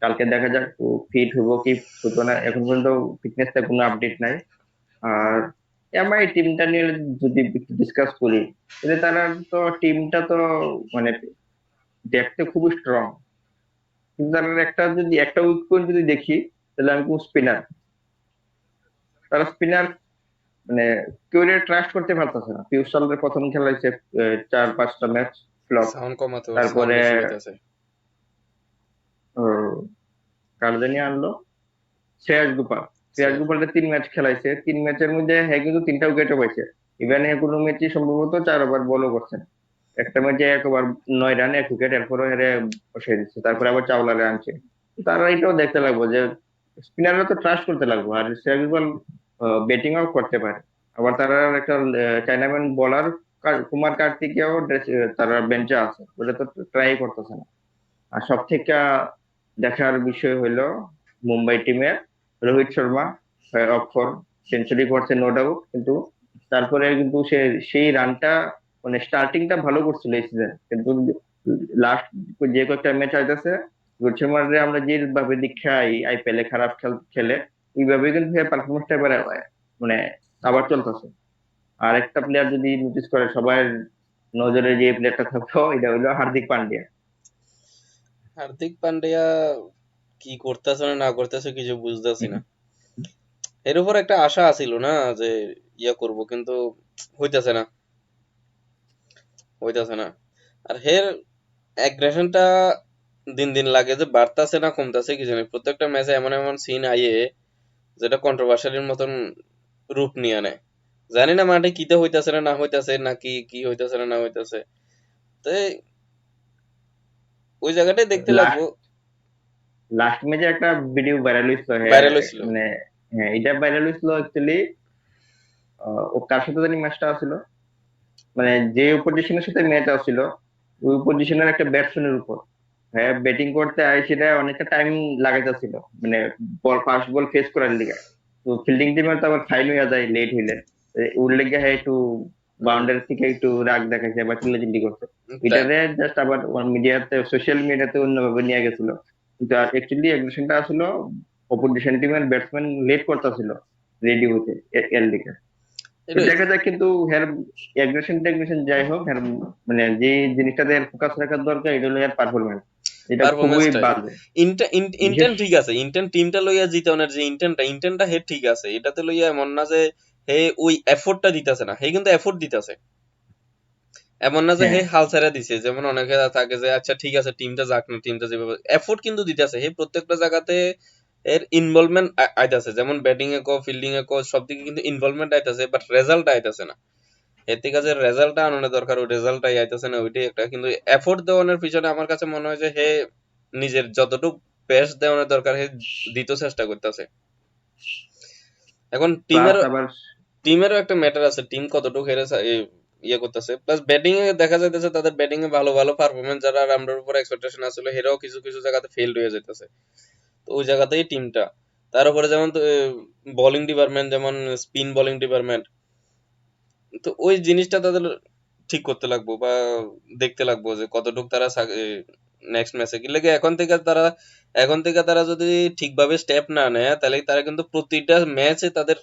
Speaker 2: কালকে দেখা যাক ও ফিট হবো কি হতো না, এখন পর্যন্ত ফিটনেসটা কোনো আপডেট নাই। আর এমআই টিমটা নিয়ে যদি ডিসকাস করি, তাহলে তারা তো টিমটা তো মানে দেখতে খুবই স্ট্রং, কিন্তু তারা একটা যদি একটা উইক পয়েন্ট যদি দেখি তাহলে আমি কোন স্পিনার, তারা স্পিনার মানে কেউ ট্রাস্ট করতে পারতেছে না। পিউষ চালের প্রথম খেলাইছে 4-5টা ম্যাচ ফ্লপ।
Speaker 1: সাউন্ড কমাতে হবে, সাউন্ড
Speaker 2: তারপরে
Speaker 1: বেশি হইতাছে।
Speaker 2: কার জানি আনলো, শ্রেয়াস গোপাল। শ্রেয়াস গোপালটা 3 ম্যাচ খেলাইছে, 3 ম্যাচের মধ্যে হ্যাঁ কিন্তু 3টা উইকেটও পাইছে। ইভেন হ্যাঁ কোনো ম্যাচে সম্ভবত 4 ওভার বলও করছেন। একটা ম্যাচে 1 ওভার 9 রান 1 উইকেট, এরপরে হেরে বসে দিচ্ছে, তারপরে আবার চাওলারে আনছে। তারা এটাও দেখতে লাগবো যে স্পিনাররা তো ট্রাস্ট করতে লাগবো। আর শ্রেয়াস গোপাল ব্যাটিংও করতে পারে। আবার তারা একটা চাইনাম্যান বোলার কুমার কার্তিকেও তারা বেঞ্চে আছে, ওটা তো ট্রাই করতেছে না। আর সব থেকে দেখার বিষয় হইলো মুম্বাই টিমের রোহিত শর্মা, অক্ষর সেঞ্চুরি করছে নো ডাউট, কিন্তু তারপরে কিন্তু সে সেই রানটা মানে স্টার্টিংটা ভালো করছিল এই সিজন, কিন্তু লাস্ট যে কয়েকটা ম্যাচ আইতেছে রোহিত শর্মার আমরা যেভাবে দেখাই আইপিএল এ খারাপ খেলে ওইভাবে কিন্তু পারফরমেন্সটা এবারে মানে আবার চলতেছে। আর একটা প্লেয়ার যদি নোটিস করে সবার নজরে যে প্লেয়ারটা থাকতো এটা হলো হার্দিক পান্ডিয়া।
Speaker 1: হার্দিক পান্ডিয়া কি করতেছে না না করতেছে কিছু বুঝতেছি না। এর উপর একটা আশা আছিল না যে ইয়া করব, কিন্তু হইতাছে না, হইতাছে না। আর হের অ্যাগ্রেশনটা দিন দিন লাগে যে বাড়তাছে না কমতাছে কি জানি। প্রত্যেকটা ম্যাচে এমন এমন সিন আইয়ে যেটা কন্ট্রোভার্সিয়ালির মতন রূপ নিয়ে নেয়। জানি না মাঠে কিতে হইতাছে না না হইতাছে, নাকি কি হইতাছে না না হইতাছে। তো ওই জায়গাটাই দেখতে লাগবো।
Speaker 2: লাস্ট লাস্ট ম্যাচে একটা ভিডিও ভাইরাল হয়েছিল, হ্যাঁ,
Speaker 1: ভাইরাল হয়েছিল।
Speaker 2: মানে হ্যাঁ এটা ভাইরাল হয়েছিল অ্যাকচুয়ালি। ও কার সাথে জানি ম্যাচটা ছিল, মানে যে পজিশনের সাথে ম্যাচ আসছিল ওই পজিশনের একটা ব্যাটসম্যানের উপর, হ্যাঁ, ব্যাটিং করতে আয় সেটা অনেকটা টাইম লাগাইতেছিল, মানে বল ফার্স্ট বল ফেস করার লিগে। তো ফিল্ডিং টিমের তো আবার ফাইন হইয়া যায় লেট হইলে, উঠলে গিয়ে হ্যাঁ একটু
Speaker 1: হুম।
Speaker 2: বাউন্ডারি থেকে একটু রাগ দেখাইছে বা চিল্লাচিল্লি করছে।
Speaker 1: তাই।
Speaker 2: এটারে জাস্ট আবার মিডিয়াতে সোশ্যাল মিডিয়াতে অন্যভাবে নিয়ে গেছিল, কিন্তু অ্যাকচুয়ালি অ্যাগ্রেশনটা আসলে অপোজিশন টিমের ব্যাটসম্যান লেট করতেছিল রেডি হতে এর দিকে। তো
Speaker 1: এটাই
Speaker 2: দেখা যায় কিন্তু হ্যার অ্যাগ্রেশন ট্যাগ্রেশন যাই হোক, হ্যার মানে যে জিনিসটাতে ফোকাস রাখার দরকার এটা হলো এর পারফরমেন্স, এটা খুবই
Speaker 1: পারফরমেন্সটাই।
Speaker 2: বাজে। বিশেষ
Speaker 1: ইন্টেন্ট ঠিক আছে, ইন্টেন্ট টিমটা লইয়া জিতানোর যে ইন্টেন্টটা হে ঠিক আছে, এটাতে লইয়া এমন না যে হে ওই এফোর্টটা দিতেছে না, হে কিন্তু এফোর্ট দিতেছে। এমন না যে হে
Speaker 2: হ্যাঁ
Speaker 1: হাল ছেড়ে দিছে, যেমন অনেকে থাকে যে আচ্ছা ঠিক আছে টিমটা যাক না, টিমটা যেভাবে এফোর্ট কিন্তু দিতেছে হে প্রত্যেকটা জায়গাতে। এর ইনভলভমেন্ট আইতাছে, যেমন ব্যাটিং এ কো ফিল্ডিং এ কো সব দিকে কিন্তু ইনভলভমেন্ট আইতাছে, বাট রেজাল্ট আইতাছে না। এর থেকে যে রেজাল্টটা আনানো দরকার ওই রেজাল্টটাই আইতাছে না, ওইটাই একটা। কিন্তু এফোর্ট দেওয়ানোর পিছনে আমার কাছে মনে হয় যে হে নিজের যতটুকু বেস্ট দেওয়ানোর দরকার হে দিতে চেষ্টা করতেছে। এখন
Speaker 2: প্লাস আবার
Speaker 1: টিমেরও একটা ম্যাটার আছে, টিম কতটুকু হেরে ইয়ে করতেছে। প্লাস ব্যাটিং এ দেখা যাইতেছে তাদের ব্যাটিং এ ভালো ভালো পারফরমেন্স যারা আমরার উপর এক্সপেকটেশন আসলে হেরাও কিছু কিছু জায়গাতে ফেইল্ড হয়ে যাইতেছে। তো ওই জায়গাতেই টিমটা, তার উপরে যেমন বোলিং ডিপার্টমেন্ট, যেমন স্পিন বোলিং ডিপার্টমেন্ট, তো ওই জিনিসটা তাদের ঠিক করতে লাগবো বা দেখতে লাগবো যে কতটুকু তারা নেক্সট ম্যাচে কি লাগে। এখন থেকে তারা যদি ঠিকভাবে স্টেপ না নেয় তাহলে তারা কিন্তু প্রতিটা ম্যাচে তাদের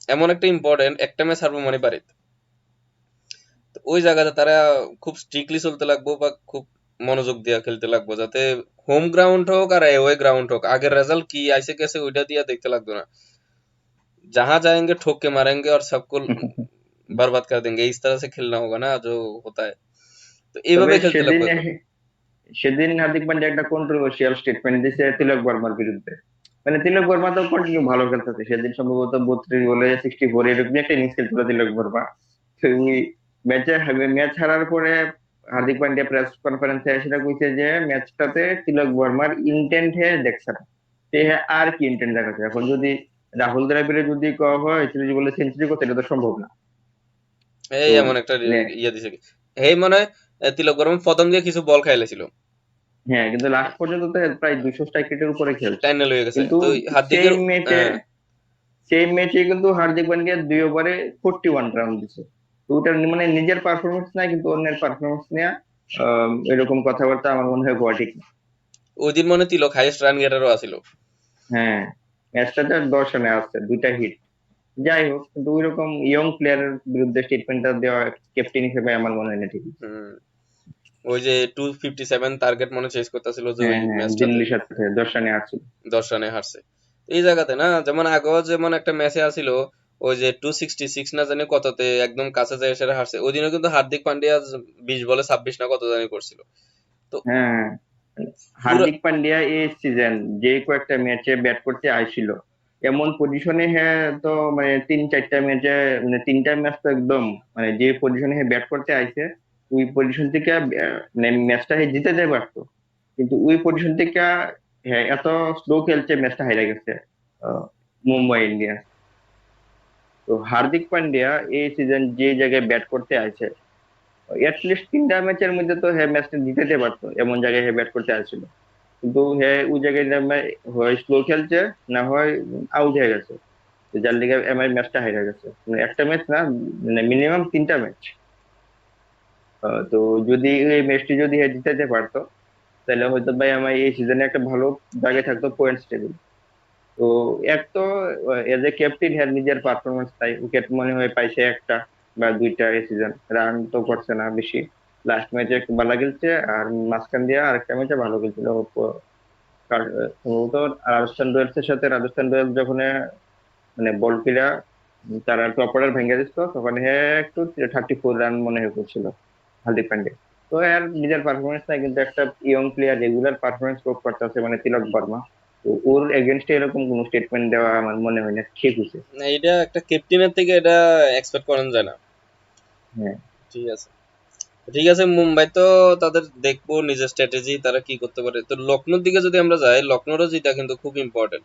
Speaker 1: এমন একটা ইম্পর্টেন্ট একটা ম্যাচ হারবো মানে বাড়িতে, তো ওই জায়গাতে তারা খুব স্ট্রিক্টলি চলতে লাগবো বা খুব মনোযোগ দিয়ে খেলতে লাগবো, যাতে হোম গ্রাউন্ড হোক আর অ্যাওয়ে গ্রাউন্ড হোক আগের রেজাল্ট কি আইসে গেছে ওইটা দিয়ে দেখতে লাগতো না। जहां जाएंगे ठोक के मारेंगे और सबको बर्बाद कर देंगे, इस तरह से खेलना होगा ना जो होता है। তো
Speaker 2: তবে
Speaker 1: এইভাবে খেলতে
Speaker 2: সেদিন
Speaker 1: লাগবে এখন।
Speaker 2: সেদিন হার্দিক পান্ডিয়া একটা কন্ট্রোভার্সিয়াল স্টেটমেন্ট দিছে তিলক বর্মার বিরুদ্ধে। মানে তিলক বর্মা তো কন্টিনিউ ভালো খেলতেছে, সেদিন সম্ভবত 32 বলে 64 এরকম একটা ইনিংস খেলছিল তিলক বর্মা। তো ওই ম্যাচে ম্যাচ হারার পরে হার্দিক পান্ডিয়া প্রেস কনফারেন্সে সেটা কইছে যে ম্যাচটাতে তিলক বর্মার ইন্টেন্ট হে দেখছে না, সে আর কি ইন্টেন্ট দেখাচ্ছে। এখন যদি রাহুল দ্রাবিড়ে যদি কওয়া হয় সিরিজ বলে সেঞ্চুরি করতে, এটা তো সম্ভব না।
Speaker 1: এই
Speaker 2: তো
Speaker 1: এমন একটা
Speaker 2: মানে
Speaker 1: ইয়ে দিছে কি, এই মনে হয় তিলক বর্মা প্রথম দিয়ে কিছু বল খাইলেছিল,
Speaker 2: হ্যাঁ, কিন্তু লাস্ট পর্যন্ত তো প্রায় 200 স্ট্রাইক রেটের উপরে খেলছে।
Speaker 1: টাইনাল হয়ে গেছে
Speaker 2: কিন্তু
Speaker 1: তো
Speaker 2: সেই
Speaker 1: হার্দিকের।
Speaker 2: ম্যাচে সেই ম্যাচে কিন্তু হার্দিক পান্ডিয়া 2 ওভারে 41 রান দিছে। তো ওটা মানে নিজের পারফরমেন্স না, কিন্তু অন্যের পারফরমেন্স নিয়ে এরকম কথাবার্তা আমার মনে হয় হওয়া ঠিক না।
Speaker 1: ওই দিন মনে হয় তিলক হাইয়েস্ট রান গেটারও আছিল।
Speaker 2: হ্যাঁ, ম্যাচটাতে 10 রানে আসছে, 2টা হিট। যাই হোক, কিন্তু ওইরকম ইয়ং প্লেয়ারের বিরুদ্ধে স্টেটমেন্টটা দেওয়া ক্যাপ্টেন হিসেবে আমার মনে হয় না ঠিক।
Speaker 1: হুম, ওই যে 257 টার্গেট মনে চেস করতেছিল যে ওই
Speaker 2: হ্যাঁ হ্যাঁ,
Speaker 1: ম্যাচটাতে
Speaker 2: দিল্লির সাথে 10 রানে আসছিল।
Speaker 1: 10 রানে হারছে। এই জায়গাতে না যেমন আগেও যেমন একটা ম্যাচে আসিল, ওই যে 266 না জানি কততে একদম কাছে যায় সেটা হারছে, ওই দিনও কিন্তু হার্দিক পান্ডিয়া 20 বলে 26 না কত জানি করছিল। তো
Speaker 2: হ্যাঁ,
Speaker 1: পুরো
Speaker 2: হার্দিক পান্ডিয়া এই সিজন যে কয়েকটা ম্যাচে ব্যাট করতে আইছিল, এমন পজিশনে হ্যাঁ তো মানে 3-4টা ম্যাচে, মানে 3টা ম্যাচ তো একদম মানে যে পজিশনে হ্যাঁ ব্যাট করতে আইছে ওই পজিশন থেকে মানে ম্যাচটা হ্যাঁ জিতে পারতো। কিন্তু ওই পজিশন থেকে হ্যাঁ এত স্লো খেলছে, ম্যাচটা হাইরা গেছে আহ, মুম্বাই ইন্ডিয়ান্স। তো হার্দিক পান্ডিয়া এই সিজন যে জায়গায় ব্যাট করতে আইছে, অ্যাটলিস্ট 3টা ম্যাচের মধ্যে তো হ্যাঁ ম্যাচটা জিতে পারতো, এমন জায়গায় হ্যাঁ ব্যাট করতে আসছিল। কিন্তু হ্যাঁ ওই জায়গায় এমআই হয় স্লো খেলছে, না হয় আউট হয়ে গেছে। তো যার লিগে এমআই ম্যাচটা হেরে গেছে, মানে একটা ম্যাচ না, মানে মিনিমাম 3টা ম্যাচ। তো যদি এই ম্যাচটি যদি হ্যাঁ জিতাতে পারতো, তাহলে হয়তো ভাই আমার এই সিজনে একটা ভালো জায়গায় থাকতো পয়েন্টস টেবিল। তো এক তো এজ এ ক্যাপ্টেন হ্যাঁ নিজের পারফরমেন্স, তাই উইকেট মনে হয় পাইছে একটা বা দুইটা এই সিজন, রান তো করছে না বেশি। লাস্ট ম্যাচে একটু ভালো খেলছে, আর মাঝখান দিয়ে আরেকটা ম্যাচে ভালো খেলছিল সম্ভবত রাজস্থান রয়্যালস এর সাথে। রাজস্থান রয়্যালস যখন মানে বল কিরা তারা টপ অর্ডার ভেঙে দিত, তখন হে একটু 34 রান মনে হয় করছিল হার্দিক পান্ডে। তো আর নিজের পারফরমেন্স নাই, কিন্তু একটা ইয়ং প্লেয়ার রেগুলার পারফরমেন্স করতেছে মানে তিলক বর্মা। তো ওর এগেনস্টে এরকম কোনো স্টেটমেন্ট দেওয়া আমার মনে হয় না ঠিক হয়েছে।
Speaker 1: এটা একটা ক্যাপ্টেনের থেকে এটা এক্সপেক্ট করা যায় না।
Speaker 2: হ্যাঁ,
Speaker 1: ঠিক আছে, ঠিক আছে, মুম্বাই তো তাদের দেখবো নিজের স্ট্র্যাটেজি তারা কি করতে পারে। তো লখনৌর দিকে যদি আমরা যাই, লখনৌরও যেটা কিন্তু খুব ইম্পর্টেন্ট।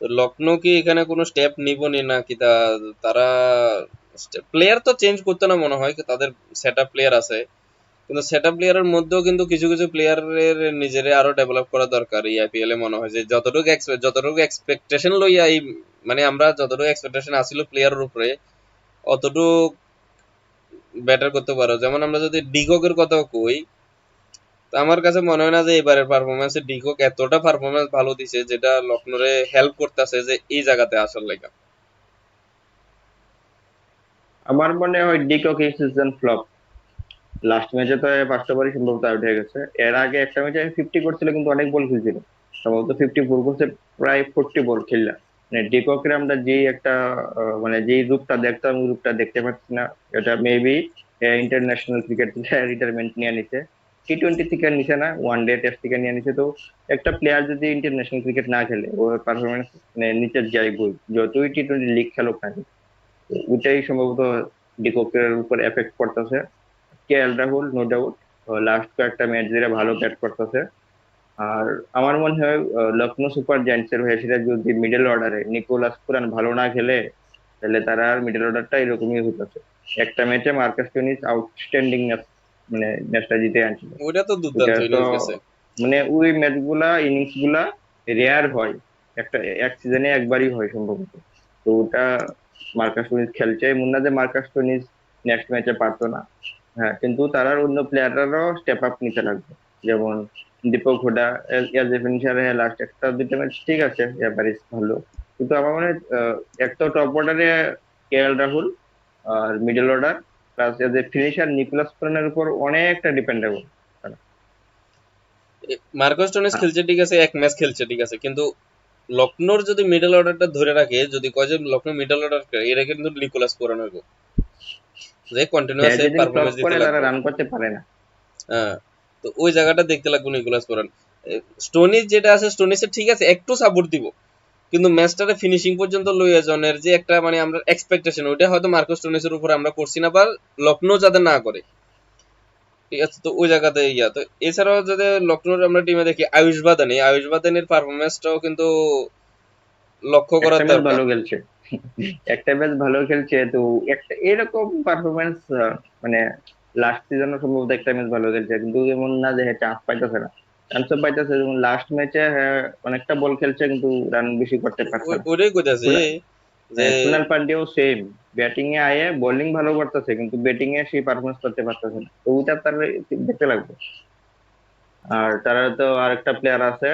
Speaker 1: তো লখনৌ কি এখানে কোনো স্টেপ নিব নি নাকি তারা প্লেয়ার তো চেঞ্জ করতে না মনে হয়, তাদের সেট আপ প্লেয়ার আছে, কিন্তু সেট আপ প্লেয়ারের মধ্যেও কিন্তু কিছু কিছু প্লেয়ারের নিজের আরো ডেভেলপ করা দরকার। এই আইপিএল এ মনে হয় যে যতটুকু এক্সপেকটেশন লইয়া এই মানে আমরা যতটুকু এক্সপেকটেশন আসিল প্লেয়ারের উপরে অতটুকু বেটার করতে পারো। যেমন আমরা যদি ডিককের কথা কই, তো আমার কাছে মনে হয় না যে এবারের পারফরমেন্সে ডিকক এতটা পারফরমেন্স ভালো দিছে যেটা লখনৌরে হেল্প করতেছে যে এই জায়গাতে আসার লাগা।
Speaker 2: আমার মনে হয় ডিকক এই সিজন ফ্লপ। লাস্ট ম্যাচে তো ফার্স্ট ওভারই সম্ভবত আউট হয়ে গেছে। এর আগে একটা ম্যাচে 50 করছিল, কিন্তু অনেক বল খেলছিল, সম্ভবত 54 করছে, প্রায় 40 বল খেললা। মানে ডিককের আমরা যেই একটা মানে যেই রূপটা দেখতাম ওই রূপটা দেখতে পাচ্ছি না। এটা মেবি ইন্টারন্যাশনাল ক্রিকেট থেকে রিটায়ারমেন্ট নিয়ে নিছে, টি-20 থেকে নিছে না, ওয়ান ডে টেস্ট থেকে নিয়ে নিছে। তো একটা প্লেয়ার যদি ইন্টারন্যাশনাল ক্রিকেট না খেলে ওর পারফরমেন্স মানে নিচে যাইবই, যতই টি-20 লিগ খেলুক না কেন। তো ওইটাই সম্ভবত ডিককের উপর এফেক্ট করতেছে। KL Rahul no doubt last কয়েকটা ম্যাচ ধরে ভালো ব্যাট করতেছে। আর আমার মনে হয় লখনৌ সুপার জায়ান্টস এর হয়ে সেটা যদি মিডল অর্ডারে নিকোলাস পুরান ভালো না খেলে, তাহলে তারা আর মিডল অর্ডারটা এরকমই হইতেছে। একটা ম্যাচে মার্কাস স্টোনিস আউটস্ট্যান্ডিং ম্যাচ, মানে ম্যাচটা জিতে আনছিল।
Speaker 1: ওইটা তো
Speaker 2: ওইটা
Speaker 1: দুর্দান্ত
Speaker 2: তো
Speaker 1: ইনিংস গেছে।
Speaker 2: মানে ওই ম্যাচ গুলা ইনিংস গুলা রেয়ার হয়, একটা এক সিজনে একবারই হয় সম্ভবত। তো ওটা মার্কাস স্টোনিস খেলছে, এমন না যে মার্কাস স্টোনিস নেক্সট ম্যাচে পারতো না। হ্যাঁ, কিন্তু তারা অন্য প্লেয়াররাও স্টেপ আপ নিতে লাগবে। যেমন Deepak Hooda as a finisher, হ্যাঁ লাস্ট একটা দুইটা ম্যাচ ঠিক আছে, এভারেজ ভালো। কিন্তু আমার মনে হয় এক তো টপ অর্ডারে কেএল রাহুল, আর মিডল অর্ডার প্লাস এদের ফিনিশার নিকোলাস পুরানের উপর অনেকটা ডিপেন্ডেবল।
Speaker 1: মার্কাস স্টোনেস খেলছে ঠিক আছে, এক ম্যাচ খেলছে ঠিক আছে, কিন্তু লখনৌর যদি মিডল অর্ডারটা ধরে রাখে, যদি কয় যে লখনৌ মিডল অর্ডার এরা কিন্তু নিকোলাস পুরান হইব, যে
Speaker 2: হ্যাঁ,
Speaker 1: কন্টিনিউয়াস
Speaker 2: যেদিন ফ্লপ
Speaker 1: পারফরমেন্স দিতে
Speaker 2: করে তারা
Speaker 1: লাগবে।
Speaker 2: রান করতে পারে না।
Speaker 1: হ্যাঁ, তো ওই জায়গাটা দেখতে লাগবে নিকোলাস পুরান। স্টোনিস যেটা আছে, স্টোনিসের ঠিক আছে একটু সাপোর্ট দিব, কিন্তু ম্যাচটারে ফিনিশিং পর্যন্ত লইয়া জনের যে একটা মানে আমরা এক্সপেকটেশন, ওইটা হয়তো মার্কাস স্টোনিসের উপর আমরা করছি না, বা লখনৌ যাতে না করে, ঠিক আছে। তো ওই জায়গাতে ইয়া তো এছাড়াও যদি লখনৌর আমরা টিমে দেখি আয়ুষ বাদানির পারফরমেন্সটাও কিন্তু লক্ষ্য
Speaker 2: একটা
Speaker 1: করার
Speaker 2: ম্যাচ
Speaker 1: দরকার।
Speaker 2: ভালো খেলছে, একটা ম্যাচ ভালো খেলছে তো একটা এরকম পারফরমেন্স, মানে লাস্ট সিজনও সম্ভবত একটা ম্যাচ ভালো খেলছে, কিন্তু এমন না যে চান্স পাইতেছে না, চান্স পাইতেছে। যেমন লাস্ট ম্যাচে অনেকটা বল খেলছে কিন্তু রান বেশি করতে পারছে না।
Speaker 1: ওইটাই কইতাছি যে
Speaker 2: কুনাল পান্ডিয়াও সেম, ব্যাটিং এ আয়ে বোলিং ভালো করতেছে কিন্তু ব্যাটিং এ সেই পারফরমেন্স করতে পারতেছে না, তো ওইটা তার দেখতে লাগবে। আর তারা তো আরেকটা প্লেয়ার আছে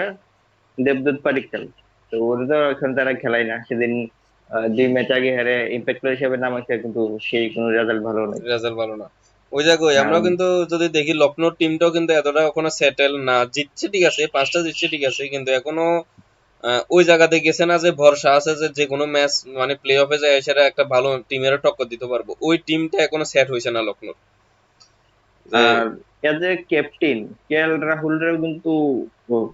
Speaker 2: দেবদূত পাডিক্কাল, তো ওর তো এখন তারা খেলাই না। সেদিন 2 ম্যাচ আগে হেরে ইম্প্যাক্ট প্লেয়ার হিসেবে নামাইছে কিন্তু সেই কোনো রেজাল্ট ভালো নেই।
Speaker 1: রেজাল্ট ভালো না। ওই জায়গায়
Speaker 2: আর
Speaker 1: আমরা কিন্তু যদি দেখি লখনৌর টিমটাও কিন্তু এতটা এখনো সেটেল না, জিতছে ঠিক আছে, 5টা জিতছে ঠিক আছে, কিন্তু এখনো ওই জায়গাতে গেছে না যে ভরসা আছে যে যে কোনো ম্যাচ মানে প্লে অফে যায় সেটা একটা ভালো টিমের টক্কর দিতে পারবো, ওই টিমটা এখনো সেট হয়েছে না লখনৌর। যে
Speaker 2: আর এজ এ ক্যাপ্টেন কেএল রাহুলেরও কিন্তু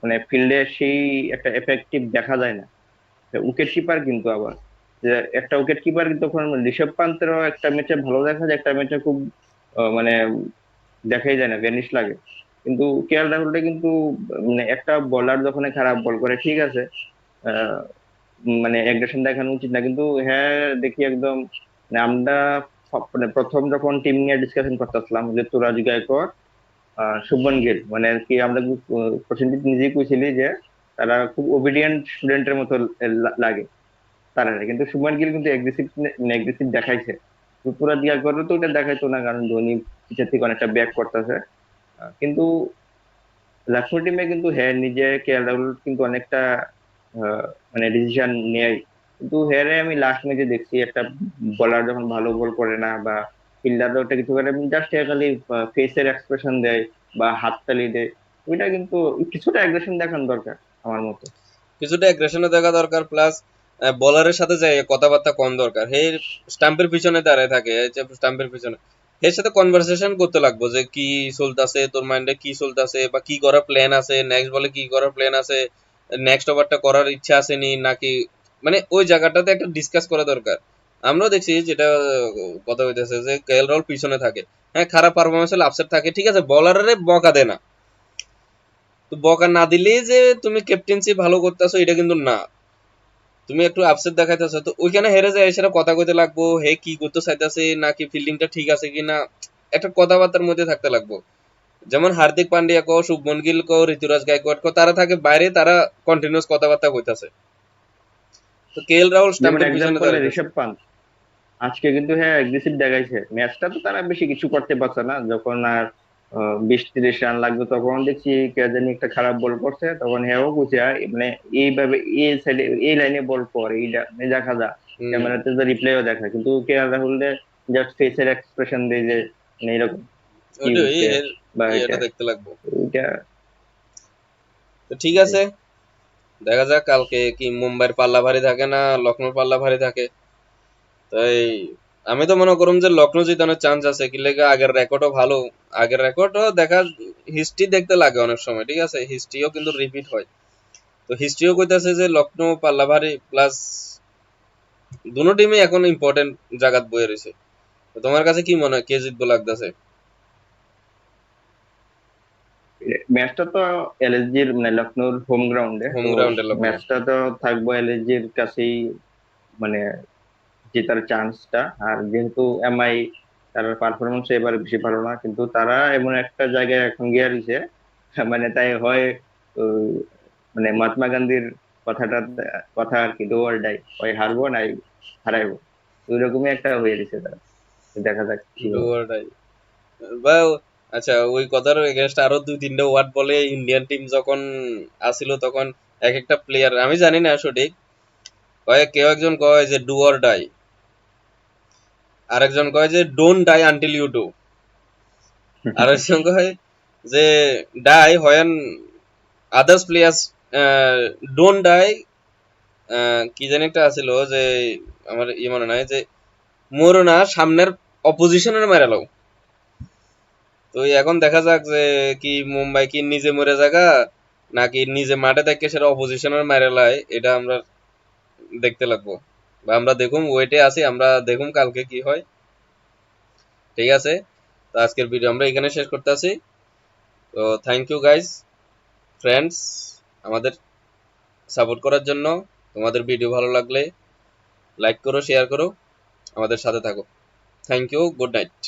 Speaker 2: মানে ফিল্ডে সেই একটা এফেক্টিভ দেখা যায় না। উইকেট কিপার কিন্তু আবার, যে একটা উইকেট কিপার কিন্তু তখন ঋষভ পান্তেরও একটা ম্যাচে ভালো দেখা যায়, একটা ম্যাচে খুব মানে দেখাই যায় না, ভ্যানিশ লাগে। কিন্তু কেএল রাহুলটা কিন্তু মানে একটা বলার যখন খারাপ বল করে ঠিক আছে, আহ, মানে অ্যাগ্রেশন দেখানো উচিত না, কিন্তু হ্যাঁ দেখি একদম মানে আমরা মানে প্রথম যখন টিম নিয়ে ডিসকাশন করতেছিলাম যে তুরাজ গায়কোয়াড়, শুভমন গিল, মানে আর কি আমরা প্রসেনজিৎ নিজেই কইছিলি যে তারা খুব ওবিডিয়েন্ট স্টুডেন্টের মতো লাগে তারা, কিন্তু শুভমন গিল কিন্তু এগ্রেসিভ, মানে এগ্রেসিভ দেখাইছে। পুরা দিয়া করে তো ওটা দেখাইতো না, কারণ ধোনি পিছের থেকে অনেকটা ব্যাক করতেছে। কিন্তু লখনৌ টিমে কিন্তু হ্যাঁ নিজে কেএল রাহুল কিন্তু অনেকটা আহ, মানে ডিসিশন নেয়। কিন্তু হ্যারে আমি লাস্ট ম্যাচে দেখছি একটা বলার যখন ভালো বল করে না বা ফিল্ডার ওটা কিছু করে, জাস্ট খালি ফেসের এক্সপ্রেশন দেয় বা হাততালি দেয়, ওইটা কিন্তু কিছুটা অ্যাগ্রেশন দেখানো দরকার আমার মতে।
Speaker 1: কিছুটা অ্যাগ্রেশনও দেখা দরকার, প্লাস বলারের সাথে যাই কথাবার্তা কম দরকার। হে স্টাম্পের পিছনে দাঁড়ায় থাকে, স্টাম্পের পিছনে এর সাথে কনভারসেশন করতে লাগবো যে কি চলতেছে তোর মাইন্ডে, কি চলতেছে বা কি করার প্ল্যান আছে, নেক্সট বলে কি করার প্ল্যান আছে, নেক্সট ওভারটা করার ইচ্ছা আছে নি নাকি, মানে ওই জায়গাটাতে একটা ডিসকাস করা দরকার। আমরাও দেখছি যেটা কথা হইতেছে যে কেএল রাহুল পিছনে থাকে, হ্যাঁ খারাপ পারফরমেন্স হলে আপসেট থাকে ঠিক আছে, বলারে বকা দেয় না, তো বকা না দিলেই যে তুমি ক্যাপ্টেন্সি ভালো করতেছো এটা কিন্তু না, তুমি একটু আপসেট দেখাইতেছো, তো ওইখানে হেরে যায় সেটা কথা কইতে লাগবো, হে কি করতে চাইতেছে নাকি ফিল্ডিংটা ঠিক আছে কিনা, একটা কথাবার্তার মধ্যে থাকতে লাগবো। যেমন হার্দিক পান্ডিয়া কো, শুভমন গিল কো, ঋতুরাজ গায়কোয়াড় কো, তারা থাকে বাইরে, তারা কন্টিনিউয়াস কথাবার্তা কইতাছে, তো কেএল রাহুল
Speaker 2: যেমন
Speaker 1: স্টাম্পের পিছনে
Speaker 2: এক্সাম্পল
Speaker 1: দাঁড়াইতেছে।
Speaker 2: ঋষভ পান্ত আজকে কিন্তু হ্যাঁ এগ্রেসিভ দেখাইছে, ম্যাচটা তো তারা বেশি কিছু করতে পারছে না, যখন আর 20-30 রান লাগবে তখন দেখছি কে জানি একটা খারাপ বল করছে, তখন হ্যাঁ ও বুঝে মানে এইভাবে এই সাইডে এই লাইনে বল কর এইটা মানে দেখা যা
Speaker 1: হম,
Speaker 2: ক্যামেরাতে তো রিপ্লেও দেখা, কিন্তু কে আর রাহুল জাস্ট ফেসের এক্সপ্রেশন দিয়ে যে মানে এরকম কি
Speaker 1: ওইটাই
Speaker 2: হচ্ছে
Speaker 1: এর
Speaker 2: বা এটা
Speaker 1: ইয়েটা দেখতে লাগবো।
Speaker 2: ওইটা।
Speaker 1: তো ঠিক আছে, দেখা যাক কালকে কি মুম্বাইয়ের পাল্লা ভারী থাকে না লখনৌর পাল্লা ভারী থাকে। তাই আমি তো মনে করুম যে লখনৌ জিতানোর চান্স আছে, কি লেগে আগের রেকর্ডও ভালো, আগের রেকর্ডও দেখা, হিস্ট্রি দেখতে লাগে অনেক সময় ঠিক আছে, হিস্ট্রিও কিন্তু রিপিট হয়, তো হিস্ট্রিও কইতাছে যে লখনৌ পাল্লা ভারী, প্লাস দুনো টিমই এখন ইম্পর্টেন্ট জায়গাত বয়ে রয়েছে। তো তোমার কাছে কি মনে হয় কে জিতবো লাগতেছে?
Speaker 2: ম্যাচটা তো এলএসজির মানে লখনৌর হোম গ্রাউন্ডে,
Speaker 1: হোম
Speaker 2: তো
Speaker 1: গ্রাউন্ডে লখনৌ।
Speaker 2: ম্যাচটা তো থাকবো এলএসজির কাছেই, মানে জেতার চান্সটা। আর যেহেতু এমআই তার পারফরমেন্স এবার বেশি ভালো না, কিন্তু তারা এমন একটা জায়গায় এখন গিয়ে রয়েছে, মানে তাই হয় উম, মানে মহাত্মা গান্ধীর কথাটা, কথা আর কি, ডু অর ডাই, হয় হারবো নাই হারাইবো, ওই রকমই একটা হয়ে গেছে তারা। দেখা যাক কি
Speaker 1: ডু
Speaker 2: হয়।
Speaker 1: অর ডাই বা, আচ্ছা ওই কথার এগেনস্ট আরো দুই তিনটা ওয়ার্ড বলে, ইন্ডিয়ান টিম যখন আসিল তখন এক একটা প্লেয়ার আমি জানি না সঠিক, কেউ একজন কয় যে ডু অর ডাই, আরেকজন কয় যে don't die until you do, আরেকজন কয় যে die when others players don't die, কি জানি একটা আছিল যে আমার মনে নাই, যে মরো না সামনের অপোজিশনের মেরে লাও। তো এখন দেখা যাক যে কি মুম্বাই কি নিজে মরে জায়গা নাকি নিজে মাঠে থেকে সেটা অপোজিশনের মেরে লাই, এটা আমরা দেখতে লাগবো বা আমরা দেখুম, ওয়েটে আছি, আমরা দেখুম কালকে কি হয়। ঠিক আছে, তো আজকের ভিডিও আমরা এখানে শেষ করতে আছি। তো থ্যাংক ইউ গাইজ, ফ্রেন্ডস, আমাদের সাপোর্ট করার জন্য। তোমাদের ভিডিও ভালো লাগলে লাইক করো, শেয়ার করো, আমাদের সাথে থাকো। Thank you, good night.